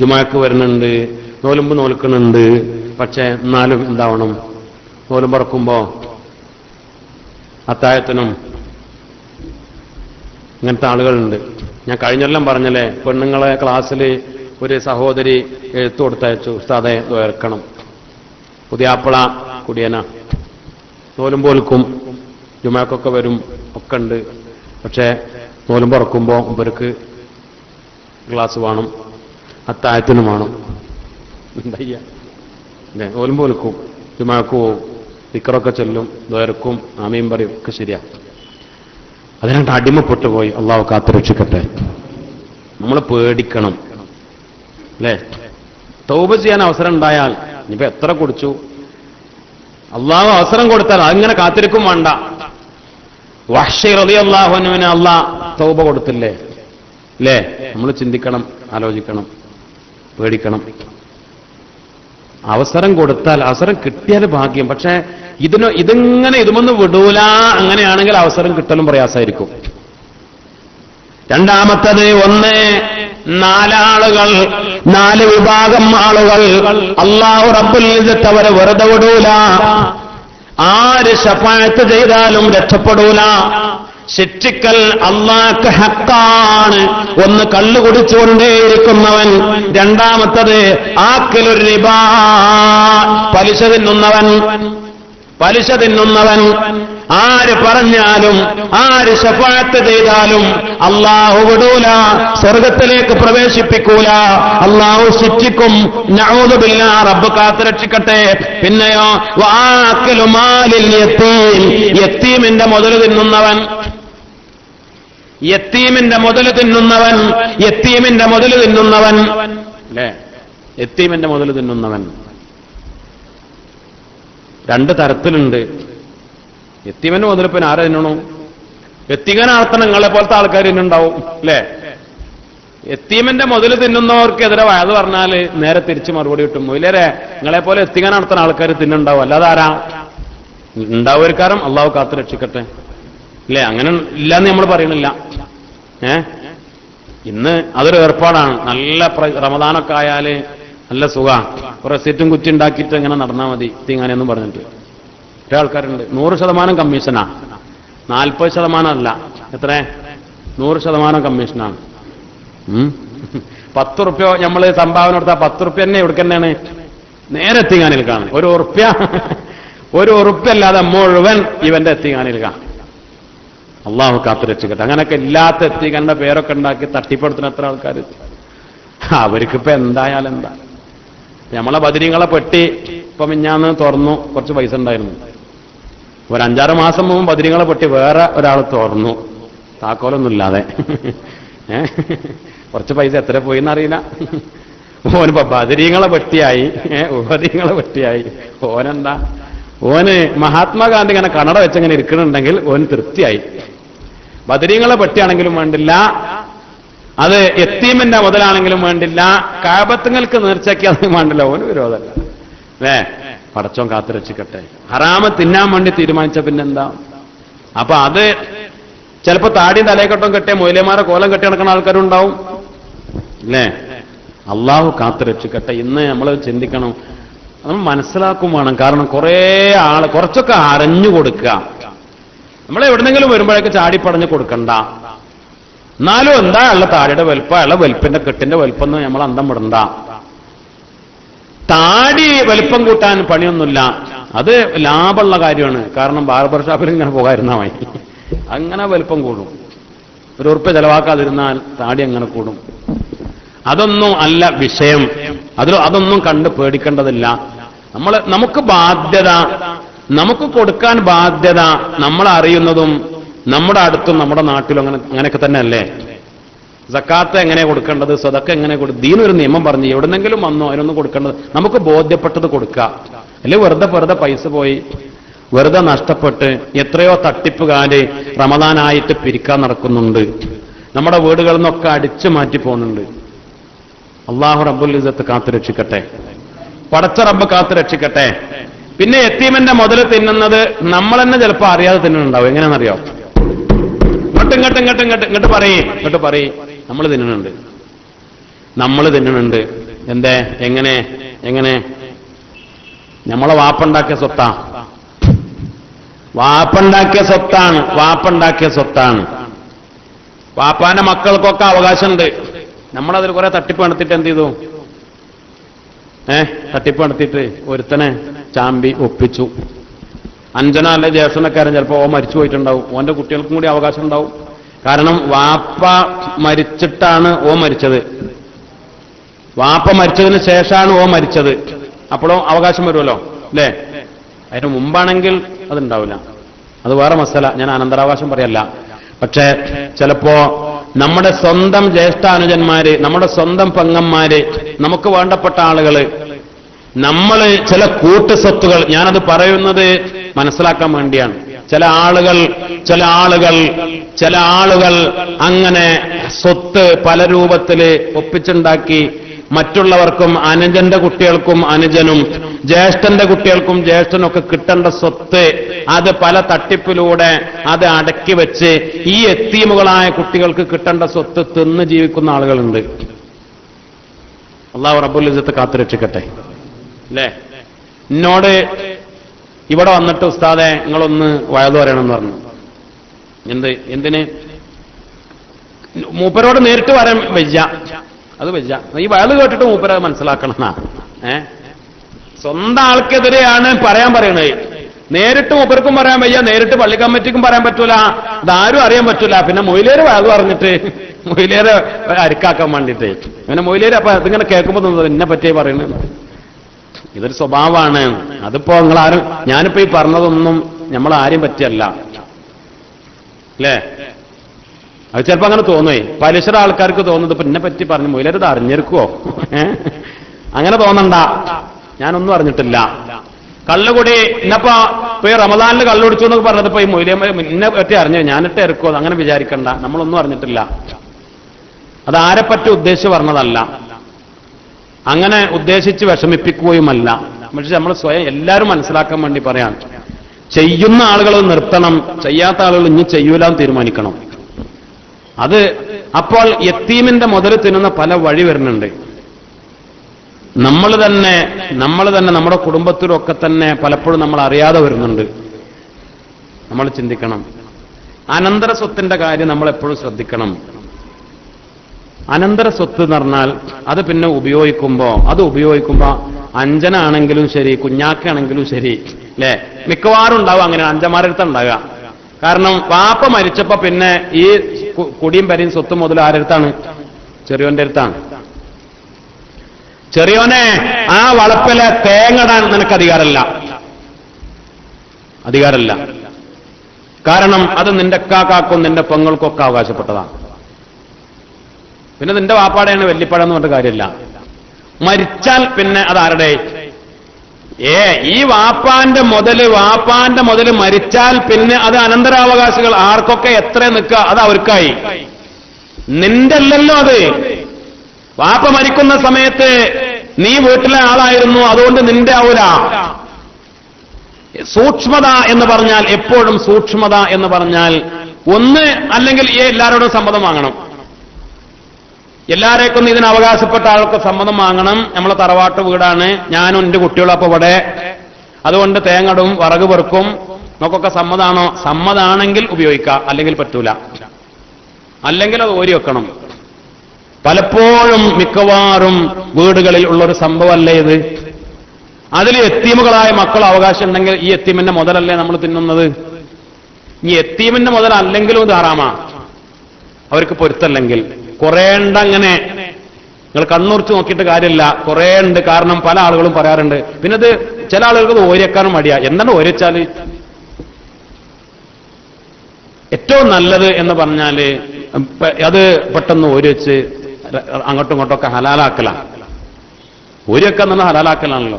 ജുമാക്ക് വരുന്നുണ്ട്, നോലുമ്പ് നോൽക്കുന്നുണ്ട്, പക്ഷെ എന്നാലും എന്താവണം, നോലും പറക്കുമ്പോ അത്താഴത്തിനും ഇങ്ങനത്തെ ആളുകളുണ്ട്. ഞാൻ കഴിഞ്ഞെല്ലാം പറഞ്ഞല്ലേ, പെണ്ണുങ്ങളെ ക്ലാസ്സിൽ ഒരു സഹോദരി എഴുത്തു കൊടുത്തയച്ചു, ഉസ്താദെ വേർക്കണം, പുതിയാപ്പിള കുടിയന, നോലും പോൽക്കും, ജുമാക്കൊക്കെ വരും, ഒക്കെ ഉണ്ട്, പക്ഷേ നോലും പറക്കുമ്പോ ഇവർക്ക് ക്ലാസ് വേണം, അത്താഴത്തിനും വേണം. എന്തയ്യ, നോലും പോൽക്കും, ജുമാക്ക് പോവും, ദിക്റൊക്കെ ചൊല്ലും, ദ്വയർക്കും, ആമീൻ പറയും, ഒക്കെ ശരിയാ. അതിനായിട്ട് അടിമപ്പെട്ടു പോയി. അള്ളാഹു കാത്തുരക്ഷിക്കട്ടെ. നമ്മൾ പേടിക്കണം. അല്ലേ, തൗബ ചെയ്യാൻ അവസരം ഉണ്ടായാൽ, ഇനിയിപ്പോ എത്ര കുടിച്ചു, അള്ളാഹു അവസരം കൊടുത്താൽ അതിങ്ങനെ കാത്തിരിക്കും വേണ്ട. വഹ്ശി റളിയല്ലാഹു അൻഹുവിന് അള്ളാഹ് തൗബ കൊടുത്തില്ലേ? അല്ലേ, നമ്മൾ ചിന്തിക്കണം, ആലോചിക്കണം, പേടിക്കണം. അവസരം കൊടുത്താൽ, അവസരം കിട്ടിയാൽ ഭാഗ്യം. പക്ഷെ ഇതുമൊന്നും വിടൂല. അങ്ങനെയാണെങ്കിൽ അവസരം കിട്ടലും പ്രയാസമായിരിക്കും. രണ്ടാമത്തത്, 4 വിഭാഗം ആളുകൾ, അല്ലാഹു റബ്ബുൽ ഇസ്സത്ത് അവരെ വെറുതെ വിടൂല. ആര് ശഫാഅത്ത് ചെയ്താലും രക്ഷപ്പെടൂല. ശിക്ഷിക്കൽ അല്ലാഹുവിന്റെ ഹക്കാണ്. ഒന്ന് കള്ളു കുടിച്ചുകൊണ്ടേയിരിക്കുന്നവൻ, രണ്ടാമത്തത് ആക്കിലുർ റിബാ, പലിശ തിന്നുന്നവൻ. ആര് പറഞ്ഞാലും ആര് ശഫാഅത്ത് ചെയ്താലും അല്ലാഹു വിടൂല, സ്വർഗത്തിലേക്ക് പ്രവേശിപ്പിക്കൂല, അല്ലാഹു ശിക്ഷിക്കും. നഊദു ബില്ലാഹ്, റബ്ബ് കാത്തുരക്ഷിക്കട്ടെ. പിന്നെയോ വആക്കിലു മാലിൽ യതീം, യതീമിന്റെ മുതൽ തിന്നുന്നവൻ, യതീമിന്റെ മുതൽ തിന്നുന്നവൻ. അല്ലേ, യതീമിന്റെ മുതൽ തിന്നുന്നവൻ 2 തരത്തിലുണ്ട്. യത്തീമിന്റെ മുതൽ പിന്നെ ആരെ തിന്നണോ? യത്തീമിനെ നടത്തണം നിങ്ങളെ പോലത്തെ ആൾക്കാർ തിന്നുണ്ടാവും. അല്ലേ, യത്തീമിന്റെ മുതൽ തിന്നുന്നവർക്കെതിരെ വയത് പറഞ്ഞാല് നേരെ തിരിച്ച് മറുപടി കിട്ടും. മൊയിലേരെ നിങ്ങളെ പോലെ യത്തീമിനെ നടത്തുന്ന ആൾക്കാർ തിന്നുണ്ടാവും, അല്ലാതെ ആരാ ഉണ്ടാവുകാരം? അള്ളാഹു കാത്തു രക്ഷിക്കട്ടെ. അല്ലേ, അങ്ങനെ ഇല്ലാന്ന് നമ്മൾ പറയണില്ല. ഇന്ന് അതൊരു ഏർപ്പാടാണ്. നല്ല റമദാനൊക്കെ ആയാല് നല്ല സുഖ, കുറെ സെറ്റും കുറ്റി ഉണ്ടാക്കിയിട്ട് ഇങ്ങനെ നടന്നാൽ മതി, തീങ്ങാനെന്നും പറഞ്ഞിട്ട്. കുറെ ആൾക്കാരുണ്ട് 100% കമ്മീഷനാ, 40% അല്ല. എത്ര? 100% കമ്മീഷനാണ്. 10 റുപ്യ നമ്മൾ സംഭാവന കൊടുത്താൽ 10 റുപ്യ തന്നെ എവിടെ തന്നെയാണ്? നേരെ എത്തിങ്ങാനിൽ കാണും. ഒരു ഉറുപ്പ്യ അല്ലാതെ മുഴുവൻ ഇവന്റെ എത്തിങ്ങാനിൽ കാണും. അള്ളാഹു കാത്തുരക്ഷിക്കട്ടെ. അങ്ങനെയൊക്കെ ഇല്ലാത്ത എത്തിക്കാന്റെ പേരൊക്കെ ഉണ്ടാക്കി തട്ടിപ്പെടുത്തുന്ന എത്ര ആൾക്കാർ. അവർക്കിപ്പോ എന്തായാലും എന്താ. നമ്മളെ ബദരീങ്ങളെ പെട്ടി ഇപ്പൊ മിഞ്ഞാന്ന് തുറന്നു, കുറച്ച് പൈസ ഉണ്ടായിരുന്നു. ഒരു 5-6 മാസം മുമ്പ് ബദരീങ്ങളെ പെട്ടി വേറെ ഒരാൾ തുറന്നു, താക്കോലൊന്നുമില്ലാതെ. കുറച്ച് പൈസ എത്ര പോയിന്ന് അറിയില്ല. ഓനിപ്പോ ബദരീങ്ങളെ പെട്ടിയായി, ബദരീങ്ങളെ പെട്ടിയായി. ഓനെന്താ, ഓന് മഹാത്മാഗാന്ധി ഇങ്ങനെ കണ്ണട വെച്ചങ്ങനെ ഇരിക്കുന്നുണ്ടെങ്കിൽ ഓന് തൃപ്തിയായി. ബദരീങ്ങളെ പെട്ടിയാണെങ്കിലും വേണ്ടില്ല, അത് യത്തീമിന്റെ മുതലാണെങ്കിലും വേണ്ടില്ല, കാബത്തുങ്ങൾക്ക് നേർച്ചയ്ക്കാണെങ്കിലും വേണ്ടില്ല, ഓന് വിരോധമല്ല. അല്ലേ? പടച്ചോൻ കാത്തുരക്ഷിക്കട്ടെ. ഹറാമ് തിന്നാൻ വേണ്ടി തീരുമാനിച്ച പിന്നെന്താ? അപ്പൊ അത് ചിലപ്പോ താടിയും തലയെക്കെട്ടും കെട്ടിയ മൊയിലേമാരെ കോലം കെട്ടി നടക്കുന്ന ആൾക്കാരുണ്ടാവും. അല്ലേ? അള്ളാഹു കാത്തുരക്ഷിക്കട്ടെ. ഇന്ന് നമ്മൾ ചിന്തിക്കണം, നമ്മൾ മനസ്സിലാക്കും വേണം. കാരണം കുറച്ചൊക്കെ അറിഞ്ഞു കൊടുക്കുക. നമ്മൾ എവിടെന്നെങ്കിലും വരുമ്പോഴേക്ക് ചാടിപ്പടഞ്ഞ് കൊടുക്കണ്ട. എന്നാലും എന്താ ഉള്ള താടിയുടെ വലുപ്പം, ഉള്ള വലുപ്പിന്റെ കെട്ടിന്റെ വലുപ്പം നമ്മൾ അന്തം വിടണ്ട. താടി വലുപ്പം കൂട്ടാൻ പണിയൊന്നുമില്ല, അത് ലാഭമുള്ള കാര്യമാണ്. കാരണം ബാർബർ ഷാപ്പിൽ ഇങ്ങനെ പോകാതിരുന്നാ മതി, അങ്ങനെ വലുപ്പം കൂടും. 1 ഉറുപ്പ്യ ചെലവാക്കാതിരുന്നാൽ താടി അങ്ങനെ കൂടും. അതൊന്നും അല്ല വിഷയം. അതൊന്നും കണ്ട് പേടിക്കേണ്ടതില്ല. നമുക്ക് ബാധ്യത, നമുക്ക് കൊടുക്കാൻ ബാധ്യത നമ്മൾ അറിയുന്നതും നമ്മുടെ അടുത്തും നമ്മുടെ നാട്ടിലും അങ്ങനെയൊക്കെ തന്നെ അല്ലേ. സക്കാത്ത് എങ്ങനെ കൊടുക്കേണ്ടത്, സ്വതക്ക എങ്ങനെ ദീനൊരു നിയമം പറഞ്ഞു, എവിടെന്നെങ്കിലും വന്നോ അതിനൊന്നും കൊടുക്കേണ്ടത് നമുക്ക് ബോധ്യപ്പെട്ടത് കൊടുക്കുക. അല്ലെങ്കിൽ വെറുതെ പൈസ പോയി വെറുതെ നഷ്ടപ്പെട്ട് എത്രയോ തട്ടിപ്പുകാര് റമദാനായിട്ട് പിരിക്കാൻ നടക്കുന്നുണ്ട്. നമ്മുടെ വീടുകളിൽ നിന്നൊക്കെ അടിച്ചു മാറ്റി പോകുന്നുണ്ട്. അള്ളാഹു റബ്ബുൽ ഇസ്സത്ത് കാത്തുരക്ഷിക്കട്ടെ. പടച്ച റബ്ബ് കാത്തുരക്ഷിക്കട്ടെ. പിന്നെ യത്തീമിന്റെ മുതൽ തിന്നുന്നത് നമ്മൾ തന്നെ ചിലപ്പോൾ അറിയാതെ തിന്നുന്നുണ്ടാവും. എങ്ങനെയാണെന്നറിയോ? ഇങ്ങോട്ട് പറയേ നമ്മൾ തിന്നുന്നുണ്ട്. എന്തേ? എങ്ങനെ? നമ്മളെ വാപ്പുണ്ടാക്കിയ സ്വത്താണ്. വാപ്പാന്റെ മക്കൾക്കൊക്കെ അവകാശമുണ്ട്. നമ്മളതിൽ കുറെ തട്ടിപ്പ് നടത്തിയിട്ട് എന്ത് ചെയ്തു? തട്ടിപ്പ് നടത്തിയിട്ട് ഒരുത്തനെ ചാമ്പി ഒപ്പിച്ചു. അഞ്ജന അല്ലെ ജ്യേഷ്ഠനക്കാരൻ ചിലപ്പോൾ മരിച്ചു പോയിട്ടുണ്ടാവും. ഓന്റെ കുട്ടികൾക്കും കൂടി അവകാശം ഉണ്ടാവും. കാരണം വാപ്പ മരിച്ചിട്ടാണ് മരിച്ചത്. വാപ്പ മരിച്ചതിന് ശേഷമാണ് മരിച്ചത്. അപ്പോഴും അവകാശം വരുമല്ലോ, അല്ലേ? അതിന് മുമ്പാണെങ്കിൽ അതുണ്ടാവില്ല. അത് വേറെ മസല, ഞാൻ അനന്തരാവകാശം പറയല്ല. പക്ഷേ ചിലപ്പോ നമ്മുടെ സ്വന്തം ജ്യേഷ്ഠാനുജന്മാര്, നമ്മുടെ സ്വന്തം പെങ്ങന്മാര്, നമുക്ക് വേണ്ടപ്പെട്ട ആളുകള്, നമ്മൾ ചില കൂട്ടുസ്വത്തുകൾ, ഞാനത് പറയുന്നത് മനസ്സിലാക്കാൻ വേണ്ടിയാണ്. ചില ആളുകൾ അങ്ങനെ സ്വത്ത് പല രൂപത്തില് ഒപ്പിച്ചുണ്ടാക്കി മറ്റുള്ളവർക്കും, അനുജന്റെ കുട്ടികൾക്കും അനുജനും, ജ്യേഷ്ഠന്റെ കുട്ടികൾക്കും ജ്യേഷ്ഠനൊക്കെ കിട്ടേണ്ട സ്വത്ത് അത് പല തട്ടിപ്പിലൂടെ അത് അടക്കി വെച്ച് ഈ യത്തീമുകളായ കുട്ടികൾക്ക് കിട്ടേണ്ട സ്വത്ത് തിന്ന് ജീവിക്കുന്ന ആളുകളുണ്ട്. അല്ലാഹു റബ്ബുൽ ഇസ്സത്ത് കാത്തുരക്ഷിക്കട്ടെ. അല്ലേ? എന്നോട് ഇവിടെ വന്നിട്ട് ഉസ്താദെ നിങ്ങളൊന്ന് വയത് പറയണമെന്ന് പറഞ്ഞു. എന്തിന്? മൂപ്പരോട് നേരിട്ട് പറയാൻ വയ്യ, അത് വയ്യ. ഈ വയത് കേട്ടിട്ട് മൂപ്പര മനസ്സിലാക്കണം. സ്വന്തം ആൾക്കെതിരെയാണ് പറയാൻ പറയണത്. നേരിട്ട് മൂപ്പർക്കും പറയാൻ വയ്യ, നേരിട്ട് പള്ളി കമ്മിറ്റിക്കും പറയാൻ പറ്റൂല, ഇതാരും അറിയാൻ പറ്റൂല. പിന്നെ മൊയിലേര് വയത് പറഞ്ഞിട്ട് മൊയിലേര് അരിക്കാക്കാൻ വേണ്ടിയിട്ട് അങ്ങനെ മൊയിലേര് അപ്പൊ അതിങ്ങനെ കേൾക്കുമ്പോൾ എന്നെ പറ്റിയേ പറയുന്നത്. ഇതൊരു സ്വഭാവമാണ്. അതിപ്പോ നിങ്ങളാരും, ഞാനിപ്പോ ഈ പറഞ്ഞതൊന്നും നമ്മളാരും പറ്റിയല്ല, അല്ലേ? അത് ചിലപ്പോ അങ്ങനെ തോന്നുവേ. പലിശ ആൾക്കാർക്ക് തോന്നുന്നത് ഇപ്പൊ എന്നെ പറ്റി പറഞ്ഞു, മൊയിലരുത് അറിഞ്ഞിരിക്കുവോ? അങ്ങനെ തോന്നണ്ട. ഞാനൊന്നും അറിഞ്ഞിട്ടില്ല. കള്ളുകൂടി ഇന്നപ്പോ ഇപ്പൊ ഈ റമദാനിൽ കള്ളുടിച്ചു എന്നൊക്കെ പറഞ്ഞത് ഇപ്പൊ ഈ മൊയിലേമ്മ എന്നെ പറ്റി അറിഞ്ഞു, ഞാനിട്ട് ഇറക്കുമോ? അങ്ങനെ വിചാരിക്കണ്ട. നമ്മളൊന്നും അറിഞ്ഞിട്ടില്ല. അത് ആരെപ്പറ്റി ഉദ്ദേശിച്ച് പറഞ്ഞതല്ല, അങ്ങനെ ഉദ്ദേശിച്ച് വിഷമിപ്പിക്കുകയുമല്ല. പക്ഷെ നമ്മൾ സ്വയം എല്ലാവരും മനസ്സിലാക്കാൻ വേണ്ടി പറയാം. ചെയ്യുന്ന ആളുകൾ നിർത്തണം, ചെയ്യാത്ത ആളുകൾ ഇനി ചെയ്യൂലാന്ന് തീരുമാനിക്കണം. അത് അപ്പോൾ യത്തീമിന്റെ മുതൽ തിന്നുന്ന പല വഴി വരുന്നുണ്ട്. നമ്മൾ തന്നെ നമ്മുടെ കുടുംബത്തിലൊക്കെ തന്നെ പലപ്പോഴും നമ്മൾ അറിയാതെ വരുന്നുണ്ട്. നമ്മൾ ചിന്തിക്കണം. അനന്തര സ്വത്തിന്റെ കാര്യം നമ്മൾ എപ്പോഴും ശ്രദ്ധിക്കണം. അനന്തര സ്വത്ത് എന്ന് പറഞ്ഞാൽ അത് പിന്നെ ഉപയോഗിക്കുമ്പോ അഞ്ജനാണെങ്കിലും ശരി, കുഞ്ഞാക്കാണെങ്കിലും ശരി, അല്ലെ, മിക്കവാറും ഉണ്ടാവും അങ്ങനെ അഞ്ചന്മാരടുത്ത് ഉണ്ടാകുക. കാരണം വാപ്പ മരിച്ചപ്പോ പിന്നെ ഈ കുടിയും പരിയും സ്വത്ത് മുതൽ ആരടുത്താണ്? ചെറിയോന്റെ അടുത്താണ്. ചെറിയോനെ ആ വളപ്പിലെ തേങ്ങടാൻ നിനക്ക് അധികാരമില്ല. കാരണം അത് നിന്റെ കാക്കാക്കും നിന്റെ പെങ്ങൾക്കൊക്കെ അവകാശപ്പെട്ടതാണ്. പിന്നെ നിന്റെ വാപ്പാടെയാണ് വെല്ലിപ്പഴം പറഞ്ഞ കാര്യമില്ല. മരിച്ചാൽ പിന്നെ അതാരുടെ? ഈ വാപ്പാന്റെ മുതല് മരിച്ചാൽ പിന്നെ അത് അനന്തരാവകാശികൾ ആർക്കൊക്കെ എത്ര നിൽക്കുക അത് അവർക്കായി. നിന്റെ അല്ലല്ലോ അത്. വാപ്പ മരിക്കുന്ന സമയത്ത് നീ വീട്ടിലെ ആളായിരുന്നു, അതുകൊണ്ട് നിന്റെ ആവൂല. സൂക്ഷ്മത എന്ന് പറഞ്ഞാൽ എപ്പോഴും സൂക്ഷ്മത എന്ന് പറഞ്ഞാൽ ഒന്ന്, അല്ലെങ്കിൽ എല്ലാവരോടും സമ്മതം വാങ്ങണം. എല്ലാരേക്കും ഇതിന് അവകാശപ്പെട്ട ആൾക്ക് സമ്മതം വാങ്ങണം. നമ്മളെ തറവാട്ട് വീടാണ്, ഞാനും എന്റെ കുട്ടികളും അപ്പൊ ഇവിടെ, അതുകൊണ്ട് തേങ്ങടും വറക് പെറുക്കും നമുക്കൊക്കെ സമ്മതാണോ? സമ്മതാണെങ്കിൽ ഉപയോഗിക്കാം, അല്ലെങ്കിൽ പറ്റൂല. അല്ലെങ്കിൽ അത് ഓരി വെക്കണം. പലപ്പോഴും മിക്കവാറും വീടുകളിൽ ഉള്ളൊരു സംഭവമല്ലേ ഇത്. അതിൽ എത്തീമുകളായ മക്കൾ അവകാശം ഉണ്ടെങ്കിൽ ഈ എത്തീമിന്റെ മുതലല്ലേ നമ്മൾ തിന്നുന്നത്? ഈ എത്തീമിന്റെ മുതൽ അല്ലെങ്കിലും ഇത് ഹറാമാ, അവർക്ക് പൊരുത്തല്ലെങ്കിൽ. കുറേ ഉണ്ട് അങ്ങനെ. നിങ്ങൾ കണ്ണുറിച്ച് നോക്കിയിട്ട് കാര്യമില്ല, കുറേ ഉണ്ട്. കാരണം പല ആളുകളും പറയാറുണ്ട്, പിന്നെ ഇത് ചില ആളുകൾക്ക് ഓരിയക്കാനും മടിയാ. എന്താണ് ഓരിച്ചാല്? ഏറ്റവും നല്ലത് എന്ന് പറഞ്ഞാല് അത് പെട്ടെന്ന് ഓരി വെച്ച് അങ്ങോട്ടും ഇങ്ങോട്ടൊക്കെ ഹലാലാക്കലാണ്. ഓരിയൊക്കെ എന്ന് പറഞ്ഞാൽ ഹലാലാക്കലാണല്ലോ.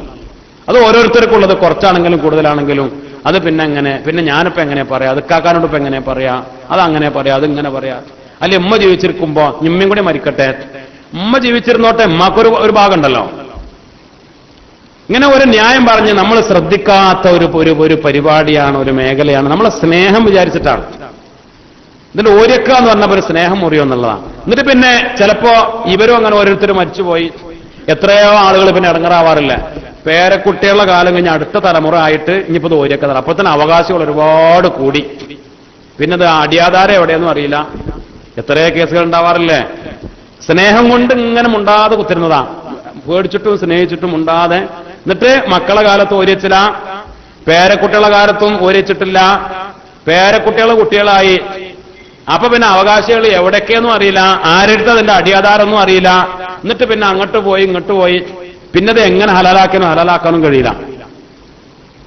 അത് ഓരോരുത്തർക്കുള്ളത്, കുറച്ചാണെങ്കിലും കൂടുതലാണെങ്കിലും. അത് പിന്നെ ഞാനിപ്പോ എങ്ങനെ പറയാം, അത് കാക്കാനോട് ഇപ്പൊ എങ്ങനെ പറയാ, അത് അങ്ങനെ പറയാ, അത് ഇങ്ങനെ പറയാ. അല്ലെ ഉമ്മ ജീവിച്ചിരിക്കുമ്പോ ഉമ്മയും കൂടി മരിക്കട്ടെ, ഉമ്മ ജീവിച്ചിരുന്നോട്ടെ, ഉമ്മാക്കൊരു ഭാഗം ഉണ്ടല്ലോ. ഇങ്ങനെ ഒരു ന്യായം പറഞ്ഞ് നമ്മൾ ശ്രദ്ധിക്കാത്ത ഒരു പരിപാടിയാണ്, ഒരു മേഖലയാണ്. നമ്മളെ സ്നേഹം വിചാരിച്ചിട്ടാണ്. ഇതിന്റെ ഓരിയക്ക എന്ന് പറഞ്ഞപ്പോ ഒരു സ്നേഹം മുറിയോ എന്നുള്ളതാണ്. എന്നിട്ട് പിന്നെ ചിലപ്പോ ഇവരും അങ്ങനെ ഓരോരുത്തർ മരിച്ചുപോയി. എത്രയോ ആളുകൾ പിന്നെ ഇടങ്ങറാവാറില്ല. പേരക്കുട്ടികളുടെ കാലം കഴിഞ്ഞ് അടുത്ത തലമുറ ആയിട്ട് ഇനിയിപ്പോ ഓരിയൊക്കെ തരാം. അപ്പൊ തന്നെ അവകാശികൾ ഒരുപാട് കൂടി. പിന്നെ അത് അടിയാധാരം എവിടെയൊന്നും അറിയില്ല. എത്രയോ കേസുകൾ ഉണ്ടാവാറില്ലേ? സ്നേഹം കൊണ്ട് ഇങ്ങനെ മുണ്ടാതെ കുത്തിരുന്നതാ, പേടിച്ചിട്ടും സ്നേഹിച്ചിട്ടും മുണ്ടാതെ. എന്നിട്ട് മക്കളെ കാലത്ത് ഓരിച്ചില്ല, പേരക്കുട്ടികളുടെ കാലത്തും ഓരിച്ചിട്ടില്ല. പേരക്കുട്ടികളെ കുട്ടികളായി. അപ്പൊ പിന്നെ അവകാശികൾ എവിടേക്കെന്നും അറിയില്ല, ആരെടുത്ത് അതിന്റെ അടിയാധാരമൊന്നും അറിയില്ല. എന്നിട്ട് പിന്നെ അങ്ങോട്ട് പോയി ഇങ്ങോട്ട് പോയി. പിന്നെ അത് എങ്ങനെ ഹലാലാക്കാനും കഴിയില്ല.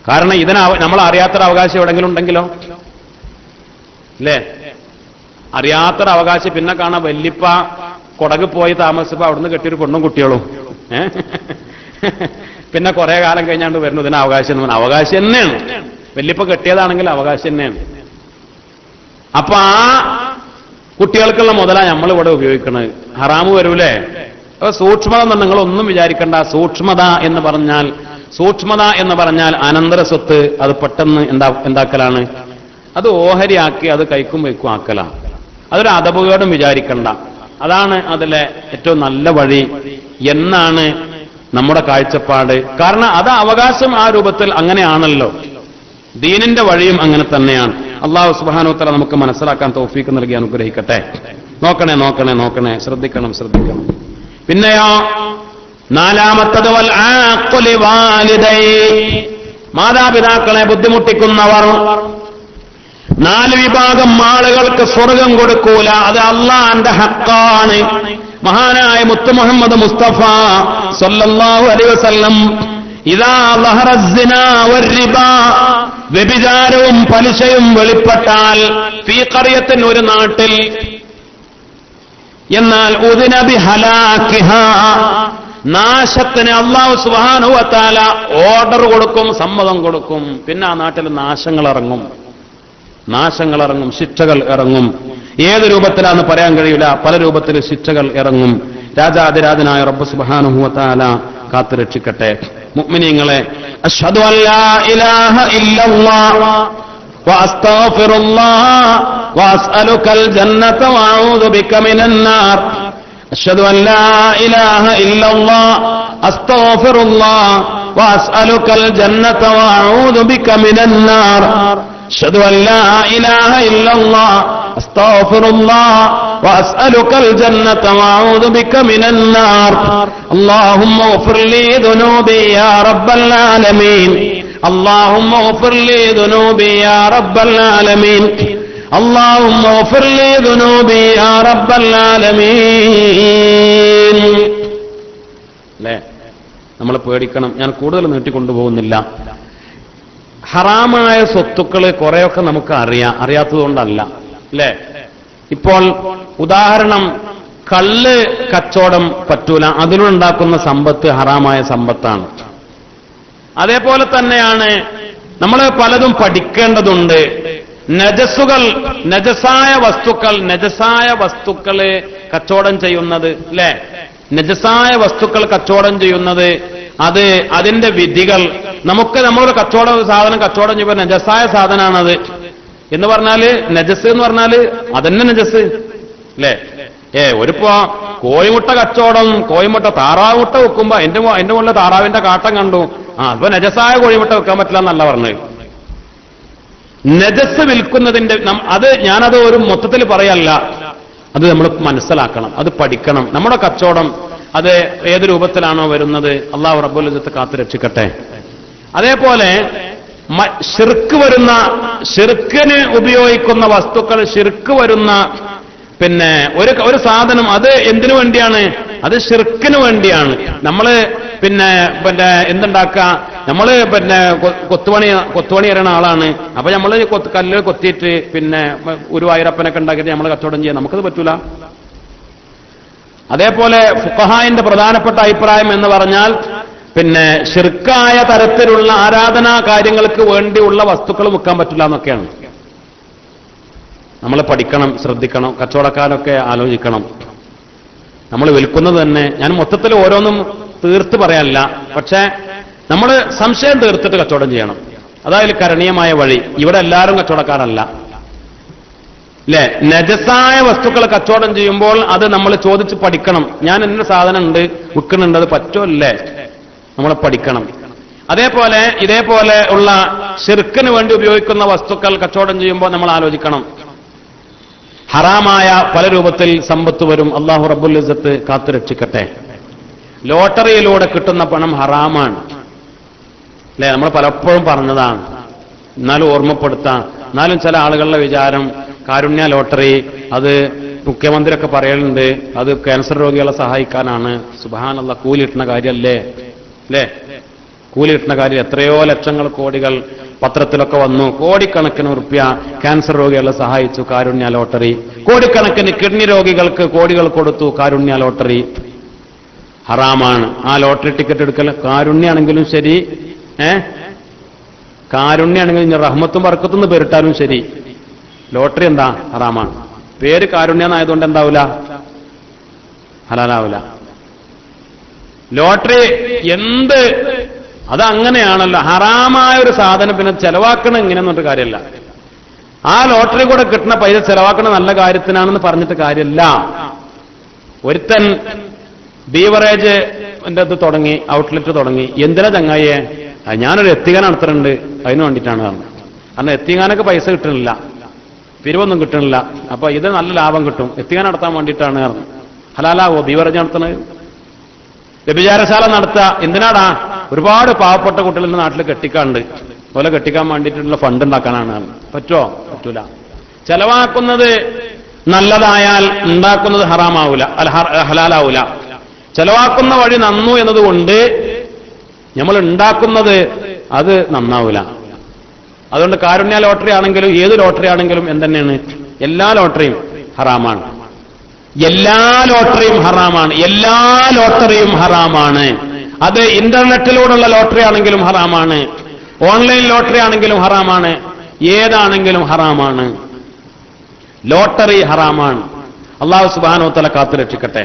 കാരണം ഇതിന് നമ്മൾ അറിയാത്തൊരു അവകാശം എവിടെങ്കിലും ഉണ്ടെങ്കിലോ, അല്ലേ? അറിയാത്തൊരു അവകാശി പിന്നെ കാണാൻ വല്യപ്പ കൊടക് പോയി താമസിച്ചപ്പോ അവിടുന്ന് കെട്ടിയൊരു പെണ്ണും കുട്ടികളും. പിന്നെ കുറെ കാലം കഴിഞ്ഞാണ്ട് വരുന്നു ഇതിന് അവകാശം എന്ന് പറഞ്ഞാൽ അവകാശം തന്നെയാണ്. വല്യപ്പ കെട്ടിയതാണെങ്കിൽ അവകാശം തന്നെയാണ്. അപ്പൊ ആ കുട്ടികൾക്കുള്ള മുതലാ നമ്മൾ ഇവിടെ ഉപയോഗിക്കുന്നത്. ഹറാമ് വരൂലേ? അപ്പൊ സൂക്ഷ്മത എന്ന് നിങ്ങൾ ഒന്നും വിചാരിക്കണ്ട. സൂക്ഷ്മത എന്ന് പറഞ്ഞാൽ അനന്തര സ്വത്ത് അത് പെട്ടെന്ന് എന്താക്കലാണ്? അത് ഓഹരിയാക്കി അത് കൈക്കും വയ്ക്കും ആക്കലാണ്. അതൊരു അദബുകേടും വിചാരിക്കണ്ട. അതാണ് അതിലെ ഏറ്റവും നല്ല വഴി എന്നാണ് നമ്മുടെ കാഴ്ചപ്പാട്. കാരണം അത് അവകാശം ആ രൂപത്തിൽ അങ്ങനെയാണല്ലോ. ദീനിന്റെ വഴിയും അങ്ങനെ തന്നെയാണ്. അല്ലാഹു സുബ്ഹാനഹു വ തആല നമുക്ക് മനസ്സിലാക്കാൻ തൗഫീഖ് നൽകി അനുഗ്രഹിക്കട്ടെ. നോക്കണേ, ശ്രദ്ധിക്കണം. പിന്നെയോ നാലാമത്തത് വൽ ആഖ്ലി വാലിദൈ, മാതാപിതാക്കളെ ബുദ്ധിമുട്ടിക്കുന്നവർ. 4 വിഭാഗം ആളുകൾക്ക് സ്വർഗം കൊടുക്കൂല. അത് അള്ളാന്റെ ഹക്കാണ്. മഹാനായ മുത്ത് മുഹമ്മദ് മുസ്തഫ സല്ലല്ലാഹു അലൈഹി വസല്ലം ഇദാ ലഹറ സിനാ വറിബാ, വ്യഭിചാരവും പലിശയും വെളിപ്പെട്ടാൽ, ഫീ ഖറിയത്തിൻ ഒരു നാട്ടിൽ, എന്നാൽ ഉദിന ബിഹലാക്കിഹാ, നാശത്തിന് അല്ലാഹു സുബ്ഹാനഹു വ തആല ഓർഡർ കൊടുക്കും, സമ്മതം കൊടുക്കും. പിന്നെ ആ നാട്ടിൽ നാശങ്ങൾ ഇറങ്ങും, ശിക്ഷകൾ ഇറങ്ങും. ഏത് രൂപത്തിലാണെന്ന് പറയാൻ കഴിയില്ല, പല രൂപത്തിൽ ശിക്ഷകൾ ഇറങ്ങും. രാജാതിരാജനായ റബ്ബ് സുബ്ഹാനഹു വ തആല കാത്തുരക്ഷിക്കട്ടെ. മുഅ്മിനീങ്ങളെ, അശ്ഹദു അല്ലാ ഇലാഹ ഇല്ലല്ലാഹ് വഅസ്തഗ്ഫിറുല്ലാഹ് വഅസ്അലുകൽ ജന്നത വഅഊദു ബിക മിനൻ നാർ. അശ്ഹദു അല്ലാ ഇലാഹ ഇല്ലല്ലാഹ് അസ്തഗ്ഫിറുല്ലാഹ് വഅസ്അലുകൽ ജന്നത വഅഊദു ബിക മിനൻ നാർ അഷ്ഹദു അൻ ലാ ഇലാഹ ഇല്ലല്ലാഹ് അസ്തഗ്ഫിറുല്ലാഹ് വഅസ്അലുകൽ ജന്നത വഅഊദു ബിക മിനൻ നാർ അല്ലാഹുമ്മഗ്ഫിർ ലീ ദുനൂബി യാ റബ്ബൽ ആലമീൻ അല്ലാഹുമ്മഗ്ഫിർ ലീ ദുനൂബി യാ റബ്ബൽ ആലമീൻ അല്ലാഹുമ്മഗ്ഫിർ ലീ ദുനൂബി യാ റബ്ബൽ ആലമീൻ. അല്ലേ? നമ്മൾ പേടിക്കണം. ഞാൻ കൂടുതൽ നീട്ടിക്കൊണ്ടുപോകുന്നില്ല. ഹറാമായ സ്വത്തുക്കൾ കുറെയൊക്കെ നമുക്ക് അറിയാത്തതുകൊണ്ടല്ല. അല്ലേ? ഇപ്പോൾ ഉദാഹരണം, കള്ള് കച്ചവടം പറ്റൂല, അതിലുണ്ടാക്കുന്ന സമ്പത്ത് ഹറാമായ സമ്പത്താണ്. അതേപോലെ തന്നെയാണ് നമ്മൾ പലതും പഠിക്കേണ്ടതുണ്ട്. നജസായ വസ്തുക്കൾ കച്ചവടം ചെയ്യുന്നത്, അല്ലേ? നജസായ വസ്തുക്കൾ കച്ചവടം ചെയ്യുന്നത്, അത് അതിന്റെ വിധികൾ നമുക്ക് നമ്മളൊരു സാധനം കച്ചവടം ചെയ്യുമ്പോൾ നജസായ സാധനമാണത് എന്ന് പറഞ്ഞാല്, നജസ് എന്ന് പറഞ്ഞാല് അതന്നെ നജസ്, അല്ലേ? ഒരുപ്പോ കോഴിമുട്ട കച്ചവടം, കോഴിമുട്ട താറാവുമുട്ട വെക്കുമ്പോ എന്റെ മുകളിൽ താറാവിന്റെ കാട്ടം കണ്ടു, അപ്പൊ നജസായ കോഴിമുട്ട വെക്കാൻ പറ്റില്ല എന്നല്ല പറഞ്ഞത്. നജസ് വിൽക്കുന്നതിന്റെ ഞാനത് ഒരു മൊത്തത്തിൽ പറയല്ല, അത് നമ്മൾ മനസ്സിലാക്കണം, അത് പഠിക്കണം. നമ്മുടെ കച്ചവടം അത് ഏത് രൂപത്തിലാണോ വരുന്നത്, അല്ലാഹു റബ്ബുൽ ഇസ്സത്ത് കാത്തു രക്ഷിക്കട്ടെ. അതേപോലെ ശിർക്കിന് ഉപയോഗിക്കുന്ന വസ്തുക്കൾ, ശിർക്ക് വരുന്ന ഒരു സാധനം, അത് എന്തിനു വേണ്ടിയാണ്? അത് ശിർക്കിന് വേണ്ടിയാണ്. നമ്മള് എന്തുണ്ടാക്കുക, നമ്മള് കൊത്തുപണി അറിയണ ആളാണ്. അപ്പൊ നമ്മള് കല്ല് കൊത്തിയിട്ട് ഒരു വായിരപ്പനൊക്കെ ഉണ്ടാക്കിയിട്ട് നമ്മൾ കച്ചവടം ചെയ്യാം, നമുക്കത് പറ്റൂല. അതേപോലെ ഫുഖഹായിന്റെ പ്രധാനപ്പെട്ട അഭിപ്രായം എന്ന് പറഞ്ഞാൽ ശിർക്കായ തരത്തിലുള്ള ആരാധനാ കാര്യങ്ങൾക്ക് വേണ്ടിയുള്ള വസ്തുക്കൾ വിൽക്കാൻ പറ്റില്ല എന്നൊക്കെയാണ്. നമ്മൾ പഠിക്കണം, ശ്രദ്ധിക്കണം. കച്ചവടക്കാരൊക്കെ ആലോചിക്കണം. നമ്മൾ വിൽക്കുന്നത് തന്നെ, ഞാൻ മൊത്തത്തിൽ ഓരോന്നും തീർത്ത് പറയാനല്ല, പക്ഷേ നമ്മൾ സംശയം തീർത്തിട്ട് കച്ചവടം ചെയ്യണം. അതായത് കരണീയമായ വഴി. ഇവിടെ എല്ലാവരും കച്ചവടക്കാരല്ല, അല്ലേ? നജസായ വസ്തുക്കൾ കച്ചവടം ചെയ്യുമ്പോൾ അത് നമ്മൾ ചോദിച്ച് പഠിക്കണം. ഞാൻ എന്റെ സാധനം ഉണ്ട്, വിൽക്കുന്നുണ്ട്, അത് പറ്റുമല്ലേ? നമ്മൾ പഠിക്കണം. അതേപോലെ ഇതേപോലെ ഉള്ള ശിർക്കിന് വേണ്ടി ഉപയോഗിക്കുന്ന വസ്തുക്കൾ കച്ചവടം ചെയ്യുമ്പോൾ നമ്മൾ ആലോചിക്കണം. ഹറാമായ പല രൂപത്തിൽ സമ്പത്ത് വരും. അല്ലാഹു റബ്ബുൽ ഇസ്സത്ത് കാത്തു രക്ഷിക്കട്ടെ. ലോട്ടറിയിലൂടെ കിട്ടുന്ന പണം ഹറാമാണ്, അല്ലെ? നമ്മൾ പലപ്പോഴും പറഞ്ഞതാണ്, എന്നാലും ഓർമ്മപ്പെടുത്താം. എന്നാലും ചില ആളുകളുടെ വിചാരം കാരുണ്യ ലോട്ടറി, അത് മുഖ്യമന്ത്രിയൊക്കെ പറയലുണ്ട്, അത് ക്യാൻസർ രോഗികളെ സഹായിക്കാനാണ്. സുബ്ഹാനല്ലാഹ്, കൂലി കിട്ടുന്ന കാര്യമല്ലേ? അല്ലേ? കൂലി കിട്ടുന്ന കാര്യം. എത്രയോ ലക്ഷങ്ങൾ കോടികൾ പത്രത്തിലൊക്കെ വന്നു. കോടിക്കണക്കിന് റുപ്യ ക്യാൻസർ രോഗികളെ സഹായിച്ചു കാരുണ്യ ലോട്ടറി. കോടിക്കണക്കിന് കിഡ്നി രോഗികൾക്ക് കോടികൾ കൊടുത്തു കാരുണ്യ ലോട്ടറി. ഹറാമാണ് ആ ലോട്ടറി ടിക്കറ്റ് എടുക്കൽ. കാരുണ്യാണെങ്കിലും ശരി, കാരുണ്യാണെങ്കിലും റഹ്മത്തും ബർക്കത്തും പേരിട്ടാലും ശരി, ലോട്ടറി എന്താ? ഹറാമാണ്. പേര് കാരുണ്യനായതുകൊണ്ട് എന്താവൂല? ഹലാലാവൂല. ലോട്ടറി അതങ്ങനെയാണല്ലോ. ഹറാമായ ഒരു സാധനം പിന്നെ ചെലവാക്കണം എങ്ങനെയെന്നൊരു കാര്യമല്ല. ആ ലോട്ടറി കൂടെ കിട്ടുന്ന പൈസ ചെലവാക്കണ നല്ല കാര്യത്തിനാണെന്ന് പറഞ്ഞിട്ട് കാര്യമില്ല. ഒരുത്തൻ ബീവറേജ് തുടങ്ങി, ഔട്ട്ലെറ്റ് തുടങ്ങി. എന്തിനാ ചങ്ങായിയെ? ഞാനൊരു എത്തിക്കാൻ നടത്തുന്നുണ്ട്, അതിന് വേണ്ടിയിട്ടാണ് പറഞ്ഞു. കാരണം എത്തിക്കാനൊക്കെ പൈസ കിട്ടണില്ല, പിരിവൊന്നും കിട്ടണില്ല. അപ്പൊ ഇത് നല്ല ലാഭം കിട്ടും, എത്തിക്കാൻ നടത്താൻ വേണ്ടിയിട്ടാണ് പറഞ്ഞു. ഹലാലാവോ ബീവറേജ് നടത്തുന്നത്? വ്യഭിചാരശാല നടത്തുക എന്തിനാടാ? ഒരുപാട് പാവപ്പെട്ട കുട്ടികളുടെ നാട്ടിൽ കെട്ടിക്കാണ്ട്, അതുപോലെ കെട്ടിക്കാൻ വേണ്ടിയിട്ടുള്ള ഫണ്ട് ഉണ്ടാക്കാനാണ്. പറ്റുമോ? പറ്റൂല. ചെലവാക്കുന്നത് നല്ലതായാൽ ഉണ്ടാക്കുന്നത് ഹറാമാവൂല, ഹലാലാവൂല. ചെലവാക്കുന്ന വഴി നന്നു എന്നതുകൊണ്ട് നമ്മൾ ഉണ്ടാക്കുന്നത് അത് നന്നാവൂല. അതുകൊണ്ട് കാരുണ്യ ലോട്ടറി ആണെങ്കിലും ഏത് ലോട്ടറി ആണെങ്കിലും എന്തെന്നെയാണ്? എല്ലാ ലോട്ടറിയും ഹറാമാണ്. എല്ലാ ലോട്ടറിയും ഹറാമാണ്. എല്ലാ ലോട്ടറിയും ഹറാമാണ്. അത് ഇന്റർനെറ്റിലൂടെയുള്ള ലോട്ടറി ആണെങ്കിലും ഹറാമാണ്, ഓൺലൈൻ ലോട്ടറി ആണെങ്കിലും ഹറാമാണ്, ഏതാണെങ്കിലും ഹറാമാണ്. ലോട്ടറി ഹറാമാണ്. അല്ലാഹു സുബ്ഹാനഹു വ തആല കാത്തു രക്ഷിക്കട്ടെ.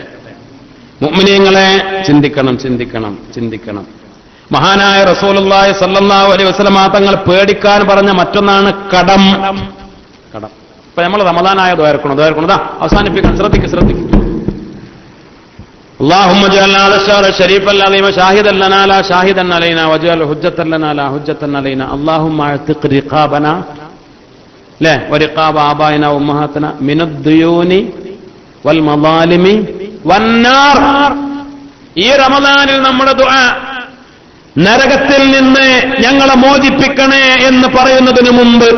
മുഅ്മിനീങ്ങളെ ചിന്തിക്കണം, ചിന്തിക്കണം, ചിന്തിക്കണം. മഹാനായ റസൂലുള്ളാഹി സ്വല്ലല്ലാഹു അലൈഹി വസല്ലം തങ്ങൾ പേടിക്കാൻ പറഞ്ഞ മറ്റൊന്നാണ് കടം. കടം. ഇപ്പൊ നമ്മൾ റമദാനായ ദ്വാരക്കണം, അവസാനിപ്പിക്കണം. ശ്രദ്ധിക്കും. اللهم اجعل هذا الشهر الشريف العظيم شاهدا لنا لا شاهدا علينا واجعل حجة لنا لا حجة علينا اللهم اعتق رقابنا لا ورقاب آبائنا وأمهاتنا من الديون والمظالم والنار. ഈ റമദാനിൽ നമ്മുടെ ദുആ നരകത്തിൽ നിന്ന് ഞങ്ങളെ മോചിപ്പിക്കണേ എന്ന് പറയുന്നതിന് മുമ്പ്,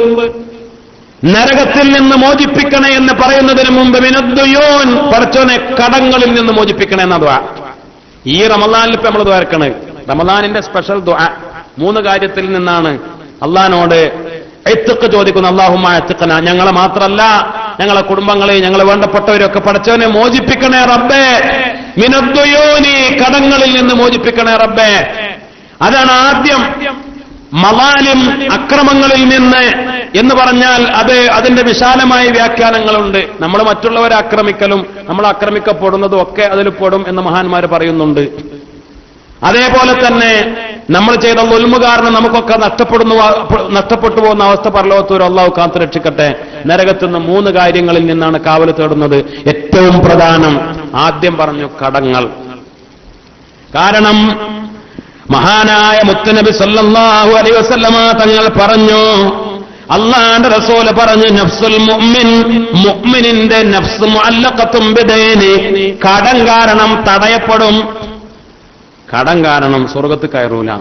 നരകത്തിൽ നിന്ന് മോചിപ്പിക്കണേ എന്ന് പറയുന്നതിന് മുമ്പ് മിനദ്ദുയൂൻ, പടച്ചോനെ കടങ്ങളിൽ നിന്ന് മോചിപ്പിക്കണേ എന്ന ദുആ ഈ റമദാനിൽ ഇപ്പൊ നമ്മൾ ദ്വാരക്കണേ. റമദാനിന്റെ സ്പെഷ്യൽ ദുആ 3 കാര്യത്തിൽ നിന്നാണ് അള്ളാഹിനോട് ഇത്ഖ് ചോദിക്കുന്ന. അല്ലാഹുമ്മ ഇത്ഖ്നാ, ഞങ്ങളെ മാത്രല്ല ഞങ്ങളെ കുടുംബങ്ങളെ ഞങ്ങളെ വേണ്ടപ്പെട്ടവരൊക്കെ പടച്ചവനെ മോചിപ്പിക്കണേ റബ്ബേ. മിനദ്ദുയൂനി, കടങ്ങളിൽ നിന്ന് മോചിപ്പിക്കണേ റബ്ബേ. അതാണ് ആദ്യം. മവാലിം, അക്രമങ്ങളിൽ നിന്ന് എന്ന് പറഞ്ഞാൽ അതിന്റെ വിശാലമായ വ്യാഖ്യാനങ്ങളുണ്ട്. നമ്മൾ മറ്റുള്ളവരെ ആക്രമിക്കലും നമ്മൾ ആക്രമിക്കപ്പെടുന്നതും ഒക്കെ അതിൽ പെടും എന്ന് മഹാന്മാർ പറയുന്നുണ്ട്. അതേപോലെ തന്നെ നമ്മൾ ചെയ്ത ദുൽമ് കാരണം നമുക്കൊക്കെ നഷ്ടപ്പെട്ടു പോകുന്ന അവസ്ഥ പരലോകത്ത് അല്ലാഹു കാത്തു രക്ഷിക്കട്ടെ. നരകത്തുനിന്ന് 3 കാര്യങ്ങളിൽ നിന്നാണ് കാവൽ തേടുന്നത്. ഏറ്റവും പ്രധാനം ആദ്യം പറഞ്ഞു കടങ്ങൾ. കാരണം മഹാനായ മുത്തുനബി സല്ലല്ലാഹു അലൈഹി വസല്ലമ തങ്ങൾ പറഞ്ഞു, അല്ലാഹുവിന്റെ റസൂല് പറഞ്ഞു, നഫ്സുൽ മുഅ്മിൻ, മുഅ്മിനിന്റെ നഫ്സ് മുഅല്ലഖത്തും ബിദൈനി, കടം കാരണം തടയപ്പെടും. കടം കാരണം സ്വർഗ്ഗത്തിൽ കയറൂല.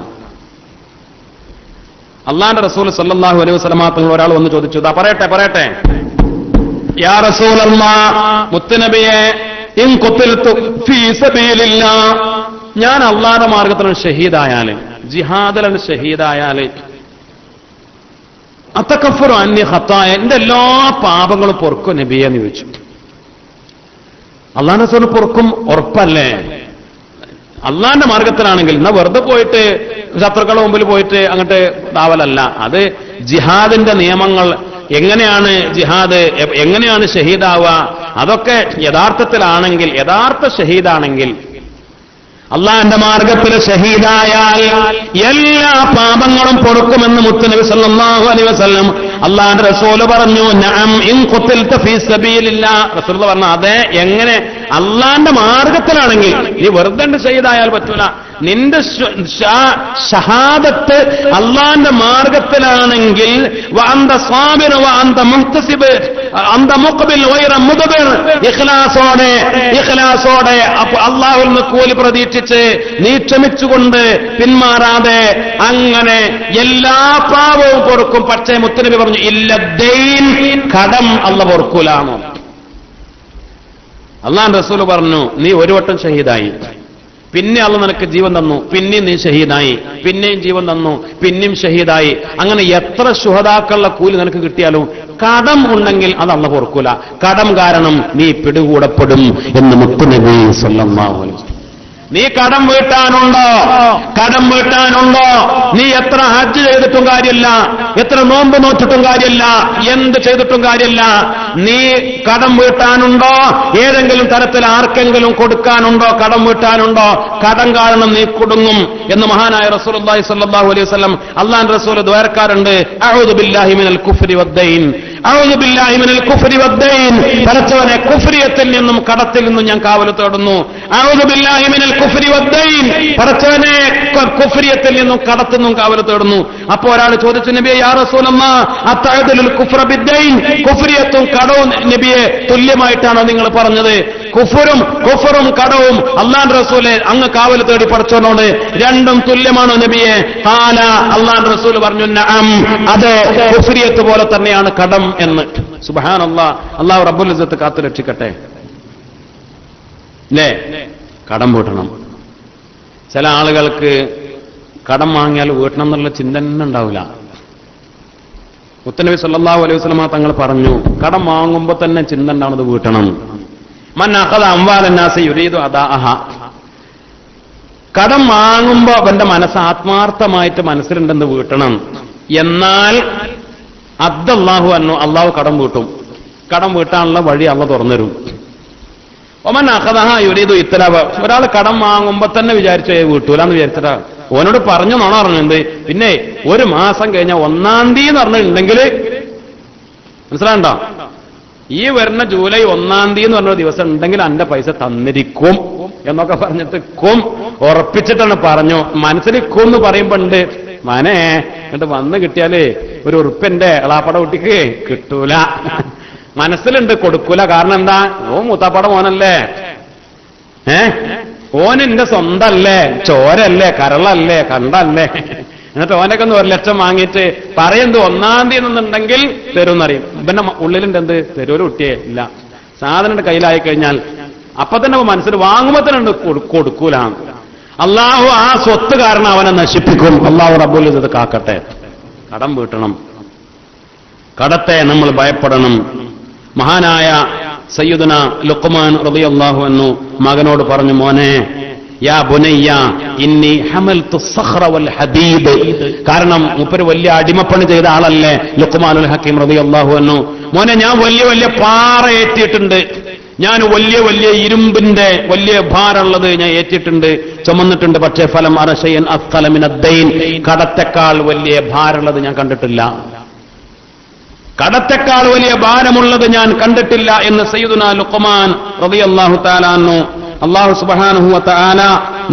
അല്ലാഹുവിന്റെ റസൂൽ സല്ലല്ലാഹു അലൈഹി വസല്ലമ തങ്ങൾ ഒരാൾ വന്ന് ചോദിച്ചു, പറയട്ടെ യാ റസൂലല്ലാഹ്, മുത്തുനബിയെ, ഇൻ ഖുതിൽതു ഫീ സബീലില്ലാഹ്, ഞാൻ അള്ളാഹുവിന്റെ മാർഗത്തിൽ ഷഹീദായാല്, ജിഹാദിലാണ് ഷഹീദായാല്, അത്തകഫറു അന്നി ഖത്തായ, എന്റെ എല്ലാ പാപങ്ങളും പൊറുക്കും നബിയെ എന്ന് ചോദിച്ചു. അള്ളാഹുവിന്റെ റസൂൽ പൊറുക്കും, ഉറപ്പല്ലേ? അള്ളാഹിന്റെ മാർഗത്തിലാണെങ്കിൽ എന്നാ വെറുതെ പോയിട്ട് ശത്രുക്കളുടെ മുമ്പിൽ പോയിട്ട് അങ്ങോട്ട് താവലല്ല. അത് ജിഹാദിന്റെ നിയമങ്ങൾ, എങ്ങനെയാണ് ജിഹാദ്, എങ്ങനെയാണ് ഷഹീദാവുക, അതൊക്കെ യഥാർത്ഥത്തിലാണെങ്കിൽ, യഥാർത്ഥ ഷഹീദാണെങ്കിൽ, അള്ളാഹിന്റെ മാർഗത്തിൽ ഷഹീദായാൽ എല്ലാ പാപങ്ങളും പൊറുക്കുമെന്ന് മുത്തുനബി സല്ലല്ലാഹു അലൈഹി വസല്ലം അള്ളാഹിന്റെ റസൂല് പറഞ്ഞു. നഅം ഇൻ ഖുതിൽത ഫീ സബീലില്ലാഹ്, റസൂൽ പറഞ്ഞു, അതെ, എങ്ങനെ? അള്ളാഹിന്റെ മാർഗത്തിലാണെങ്കിൽ. നീ വെറുതെ ഷഹീദായാൽ പറ്റൂല. നിന്റെ ഷഹാദത്ത് അള്ളാഹിന്റെ മാർഗത്തിലാണെങ്കിൽ വഅന്ത സാബിർ വഅന്ത മുഹ്തസിബ് അന്ത മുഖ്ബിൽ ഗൈറ മുദ്ബിർ, ഇഖ്ലാസോടെ അള്ളാഹുവിൽ നിന്ന് കൂലി പ്രതീക്ഷിച്ച് നീ ക്ഷമിച്ചുകൊണ്ട് പിന്മാറാതെ അങ്ങനെ എല്ലാ പാപവും പൊറുക്കും. പക്ഷേ മുത്തുനബി പറഞ്ഞു, ഇല്ല ദൈൻ, കടം അല്ലാഹു പൊറുക്കൂലാണോ? അള്ളാഹുവിന്റെ റസൂൽ പറഞ്ഞു, നീ ഒരു വട്ടം ഷഹീദായി, പിന്നെ അള്ളാഹു നിനക്ക് ജീവൻ തന്നു, പിന്നെയും നീ ഷഹീദായി, പിന്നെയും ജീവൻ തന്നു, പിന്നെയും ഷഹീദായി. അങ്ങനെ എത്ര ശുഹദാക്കളുടെ കൂലി നിനക്ക് കിട്ടിയാലും കടം ഉണ്ടെങ്കിൽ അത് അള്ളാഹു പൊറുക്കൂല. കടം കാരണം നീ പിടികൂടപ്പെടും എന്ന് മുത്തുനബി സല്ലല്ലാഹു അലൈഹി വസല്ലം. നീ കടം വീട്ടാനുണ്ടോ? നീ എത്ര ഹജ്ജ് ചെയ്തിട്ടും കാര്യമില്ല, എത്ര നോമ്പ് നോറ്റിട്ടും കാര്യമില്ല, എന്ത് ചെയ്തിട്ടും കാര്യമില്ല. നീ കടം വീട്ടാനുണ്ടോ? ഏതെങ്കിലും തരത്തിൽ ആർക്കെങ്കിലും കൊടുക്കാനുണ്ടോ? കടം വീട്ടാനുണ്ടോ? കടം കാരണം നീ കുടുങ്ങും എന്ന് മഹാനായ റസൂലുള്ളാഹി സ്വല്ലല്ലാഹു അലൈഹി വസല്ലം അല്ലാഹുവിന്റെ റസൂൽ ദുആർക്കാറുണ്ട്. അഊദു ബില്ലാഹി മിനൽ കുഫ്രി വദ്ദൈൻ, അഊദു ബില്ലാഹി മിനൽ കുഫ്രി വദ്ദൈൻ, പടച്ചവനെ കുഫ്രിയത്തിൽ നിന്നും കടത്തിൽ നിന്നും ഞാൻ കാവൽ തേടുന്നു. അഊദു ബില്ലാഹി മിനൽ കുഫ്രി വദ്ദൈൻ, പടച്ചവനെ കുഫ്രിയത്തിൽ നിന്നും കടത്തിൽ നിന്നും കാവൽ തേടുന്നു. അപ്പോ ഒരാൾ ചോദിച്ചു, നബിയെ, യാ റസൂലല്ലാഹ്, അത്തഅദുൽ കുഫ്ര ബിദ്ദൈൻ, കുഫ്രിയത്തും കടവും നബിയെ തുല്യമായിട്ടാണോ നിങ്ങൾ പറഞ്ഞത്? കുഫറും കടവും അല്ലാഹുവിന്റെ റസൂലെ അങ്ങ് കാവൽ തേടി പടച്ചവനോട് രണ്ടും തുല്യമാണോ നബിയെ? ഖാല, അല്ലാഹുവിന്റെ റസൂൽ പറഞ്ഞു, നഅം, അതെ, കുഫ്രിയത്ത് പോലെ തന്നെയാണ് കടം എന്ന്. സുബ്ഹാനല്ലാഹ്, അല്ലാഹു റബ്ബുൽ ഇസ്സത്ത് കാത്തു രക്ഷിക്കട്ടെ. അല്ലേ? കടം വീട്ടണം. ചില ആളുകൾക്ക് കടം വാങ്ങിയാൽ വീട്ടണം എന്നുള്ള ചിന്ത തന്നെ ഉണ്ടാവില്ല. മുത്തനബി സല്ലല്ലാഹു അലൈഹി വസല്ലം തങ്ങൾ പറഞ്ഞു, കടം വാങ്ങുമ്പോൾ തന്നെ ചിന്ത ഉണ്ടാവുന്നത് വീട്ടണം. മൻ അഖദ അംവാലൻ നാസി യുരീദു അദാഅഹ, കടം വാങ്ങുമ്പോൾ അവന്റെ മനസ്സ് ആത്മാർത്ഥമായിട്ട് മനസ്സിലുണ്ടെന്ന് വീട്ടണം. എന്നാൽ അദ്ദല്ലാഹു അൻഹു, അള്ളാഹു കടം വീട്ടും. കടം വീട്ടാനുള്ള വഴി അള്ളാഹു തുറന്നുതരും. ഒമൻ അഖദഹ യുരീദു ഇത്ലാബ, ഒരാൾ കടം വാങ്ങുമ്പോ തന്നെ വിചാരിച്ചു വീട്ടൂലെന്ന് വിചാരിച്ചിട്ടാ ഓനോട് പറഞ്ഞു നോണ പറഞ്ഞു. എന്ത് പിന്നെ 1 മാസം കഴിഞ്ഞാൽ 1-ാം തീയതി എന്ന് പറഞ്ഞിട്ടുണ്ടെങ്കിൽ മനസ്സിലാകണ്ടോ? ഈ വരുന്ന ജൂലൈ 1 എന്ന് പറഞ്ഞ ദിവസം ഉണ്ടെങ്കിൽ എന്റെ പൈസ തന്നിരിക്കും എന്നൊക്കെ പറഞ്ഞിട്ട് ഉറപ്പിച്ചിട്ടാണ് പറഞ്ഞു. മനസ്സിലിക്കും എന്ന് പറയുമ്പോ ഉണ്ട് മനെ എന്നിട്ട് വന്ന് കിട്ടിയാല് ഒരു ഉറുപ്പിന്റെ എളാപ്പട കുട്ടിക്ക് കിട്ടൂല. മനസ്സിലുണ്ട് കൊടുക്കൂല. കാരണം എന്താ? ഓ മൂത്താപ്പട മോനല്ലേ, ഓൻ എന്റെ സ്വന്തല്ലേ, ചോരല്ലേ, കരളല്ലേ, കണ്ടല്ലേ. എന്നിട്ട് ഓനൊക്കെ ഒന്ന് 1 ലക്ഷം വാങ്ങിയിട്ട് പറയുന്നത് 1 എന്നുണ്ടെങ്കിൽ തരുമെന്നറിയും. പിന്നെ ഉള്ളിലുണ്ട് എന്ത്? തരൂര് കുട്ടിയെ ഇല്ല. സാധനം കയ്യിലായി കഴിഞ്ഞാൽ അപ്പൊ തന്നെ മനസ്സിൽ വാങ്ങുമ്പോ തന്നെ കൊടുക്കൂല. അള്ളാഹു ആ സ്വത്ത് കാരണം അവനെ നശിപ്പിക്കും. അള്ളാഹു റബ്ബുൽ ഇസ്സത്ത് കാക്കട്ടെ. കടം വീട്ടണം, കടത്തെ നമ്മൾ ഭയപ്പെടണം. മഹാനായ സയ്യിദുന ലുഖ്മാൻ റളിയല്ലാഹു അൻഹു മകനോട് പറഞ്ഞു, മോനെ യാ ബുനയ്യ ഇന്നി ഹമൽതു സഖറ വൽ ഹദീദ്. കാരണം മൂപ്പര് വലിയ അടിമപ്പണി ചെയ്ത ആളല്ലേ ലുഖ്മാനുൽ ഹക്കീം റളിയല്ലാഹു അൻഹു. മോനെ ഞാൻ വലിയ വലിയ പാറ ഏറ്റിയിട്ടുണ്ട്, ഞാൻ വലിയ വലിയ ഇരുമ്പിന്റെ വലിയ ഭാരമുള്ളത് ഞാൻ ഏറ്റിട്ടുണ്ട്, ചുമന്നിട്ടുണ്ട്. പക്ഷേ ഫലം അറശയൻ അസ്ഖല മിനദ്ദൈൻ, കടത്തെക്കാൾ വലിയ ഭാരമുള്ളത് ഞാൻ കണ്ടിട്ടില്ല, കടത്തെക്കാൾ വലിയ ഭാരമുള്ളത് ഞാൻ കണ്ടിട്ടില്ല എന്ന് സയ്യിദുനാ ലുഖ്മാൻ റളിയല്ലാഹു തആല അൻഹു. അല്ലാഹു സുബ്ഹാനഹു വ തആല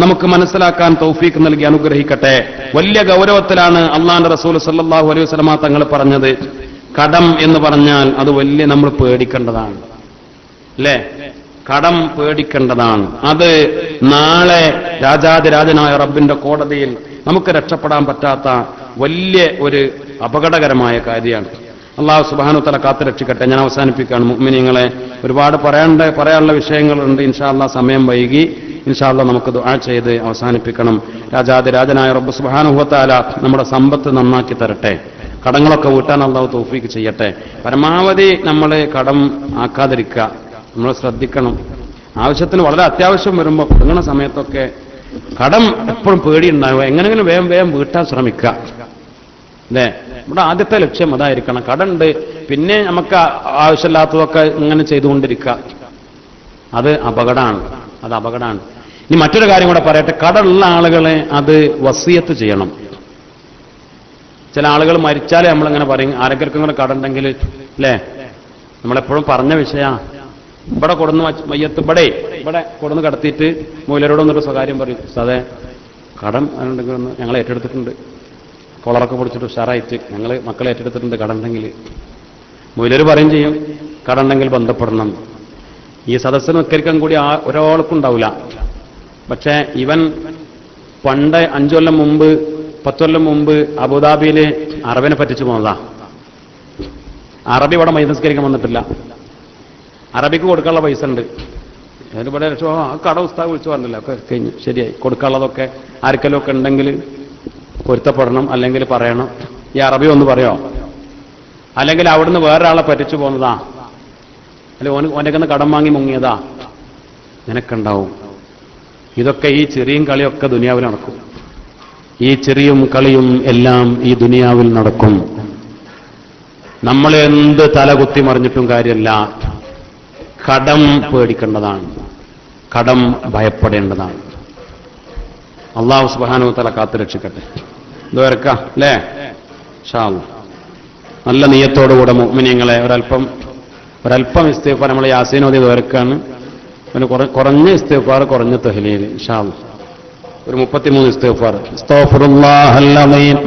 നമുക്ക് മനസ്സിലാക്കാൻ തൗഫീഖ് നൽകി അനുഗ്രഹിക്കട്ടെ. വലിയ ഗൗരവത്തിലാണ് അല്ലാഹുവിന്റെ റസൂൽ സല്ലല്ലാഹു അലൈഹി വസല്ലമ തങ്ങൾ പറഞ്ഞത്. കടം എന്ന് പറഞ്ഞാൽ അത് വലിയ നമ്മൾ പേടിക്കേണ്ടതാണ്, അല്ലേ? കടം പേടിക്കേണ്ടതാണ്. അത് നാളെ രാജാതിരാജനായ റബ്ബിന്റെ കോടതിയിൽ നമുക്ക് രക്ഷപ്പെടാൻ പറ്റാത്ത വലിയ ഒരു അപകടകരമായ കാര്യമാണ്. അല്ലാഹു സുബ്ഹാനഹു വ തആല കാത്തു രക്ഷിക്കട്ടെ. ഞാൻ അവസാനിപ്പിക്കുകയാണ്. മുഅ്മിനീങ്ങളെ, ഒരുപാട് പറയാനുള്ള വിഷയങ്ങളുണ്ട്. ഇൻഷാ അല്ലാഹ് സമയം വൈകി. ഇൻഷാ അല്ലാഹ് നമുക്ക് ദുആ ചെയ്ത് അവസാനിപ്പിക്കണം. രാജാതിരാജനായ റബ്ബ് സുബ്ഹാനഹു വ തആല നമ്മുടെ സമ്പത്ത് നന്നാക്കി തരട്ടെ. കടങ്ങളൊക്കെ വീട്ടാൻ അല്ലാഹു തൗഫീഖ് ചെയ്യട്ടെ. പരമാവധി നമ്മൾ കടം ആക്കാതിരിക്കുക, നമ്മൾ ശ്രദ്ധിക്കണം. ആവശ്യത്തിന് വളരെ അത്യാവശ്യം വരുമ്പോൾ തുടങ്ങുന്ന സമയത്തൊക്കെ കടം എപ്പോഴും പേടിയുണ്ടാവുക, എങ്ങനെങ്കിലും വേഗം വീട്ടാൻ ശ്രമിക്കുക, അല്ലേ? നമ്മുടെ ആദ്യത്തെ ലക്ഷ്യം അതായിരിക്കണം. കടമുണ്ട്, പിന്നെ നമുക്ക് ആവശ്യമില്ലാത്തതൊക്കെ ഇങ്ങനെ ചെയ്തുകൊണ്ടിരിക്കുക, അത് അപകടമാണ്, അത് അപകടമാണ്. ഇനി മറ്റൊരു കാര്യം കൂടെ പറയട്ടെ. കടമുള്ള ആളുകളെ അത് വസിയത്ത് ചെയ്യണം. ചില ആളുകൾ മരിച്ചാലേ നമ്മളിങ്ങനെ പറയും, ആരെങ്കിലും കൂടെ കടമുണ്ടെങ്കിൽ, അല്ലേ? നമ്മളെപ്പോഴും പറഞ്ഞ വിഷയമാണ്. ഇവിടെ കൊടുന്ന് മയ്യത്ത് ഇവിടെ കൊടുന്ന് കടത്തിയിട്ട് മൂലരോടൊന്നൊരു സ്വകാര്യം പറയും, അതെ കടം ഉണ്ടെങ്കിൽ ഞങ്ങൾ ഏറ്റെടുത്തിട്ടുണ്ട്, കൊളറൊക്കെ പൊടിച്ചിട്ട് ഉഷാറായിട്ട് ഞങ്ങൾ മക്കളെ ഏറ്റെടുത്തിട്ടുണ്ട് കടമുണ്ടെങ്കിൽ. മൂലര് പറയും ചെയ്യും കടമുണ്ടെങ്കിൽ ബന്ധപ്പെടണം. ഈ സദസ്സിന് നിസ്കരിക്കാൻ കൂടി ഒരാൾക്കും ഉണ്ടാവില്ല. പക്ഷേ ഇവൻ പണ്ട് 5 കൊല്ലം മുമ്പ് 10 കൊല്ലം മുമ്പ് അബുദാബിയിൽ അറബിനെ പറ്റിച്ചു പോകുന്നതാ. അറബി ഇവിടെ മൈനസ്കരിക്കാൻ വന്നിട്ടില്ല. അറബിക്ക് കൊടുക്കാനുള്ള പൈസ ഉണ്ട്. ഇവിടെ കട ഉസ്താദ് വിളിച്ചു പറഞ്ഞില്ല, ഒക്കെ കഴിഞ്ഞു, ശരിയായി. കൊടുക്കാനുള്ളതൊക്കെ ആർക്കെങ്കിലും ഒക്കെ ഉണ്ടെങ്കിൽ പൊരുത്തപ്പെടണം, അല്ലെങ്കിൽ പറയണം. ഈ അറബി ഒന്ന് പറയോ? അല്ലെങ്കിൽ അവിടുന്ന് വേറൊരാളെ പറ്റിച്ചു പോകുന്നതാ, അല്ലെങ്കിൽ ഓനൊക്കെ കടം വാങ്ങി മുങ്ങിയതാ, നിനക്കുണ്ടാവും. ഇതൊക്കെ ഈ ചെറിയും കളിയൊക്കെ ദുനിയാവിൽ നടക്കും. ഈ ചെറിയും കളിയും എല്ലാം ഈ ദുനിയാവിൽ നടക്കും. നമ്മൾ എന്ത് തലകുത്തി മറിഞ്ഞിട്ടും കാര്യമല്ല. കടം പേടിക്കേണ്ടതാണ്, കടം ഭയപ്പെടേണ്ടതാണ്. അല്ലാഹു സുബ്ഹാനഹു വ തആല കാത്തു രക്ഷിക്കട്ടെ. ദുആർക്കാം, അല്ലേ? ഇൻഷാ അല്ലാഹ് നല്ല നിയ്യത്തോടുകൂടെ മുഅ്മിനീങ്ങളെ ഒരല്പം ഇസ്തിഗ്ഫാർ. നമ്മൾ യാസീൻ ഓതി ദുആർക്കാണ്. പിന്നെ കുറഞ്ഞ ഇസ്തിഗ്ഫാർ, കുറഞ്ഞ തഹ്ലീൽ. ഇൻഷാ അല്ലാഹ് ഒരു 33 ഇസ്തിഗ്ഫാർ. അസ്തഗ്ഫിറുല്ലാഹൽ അലീം.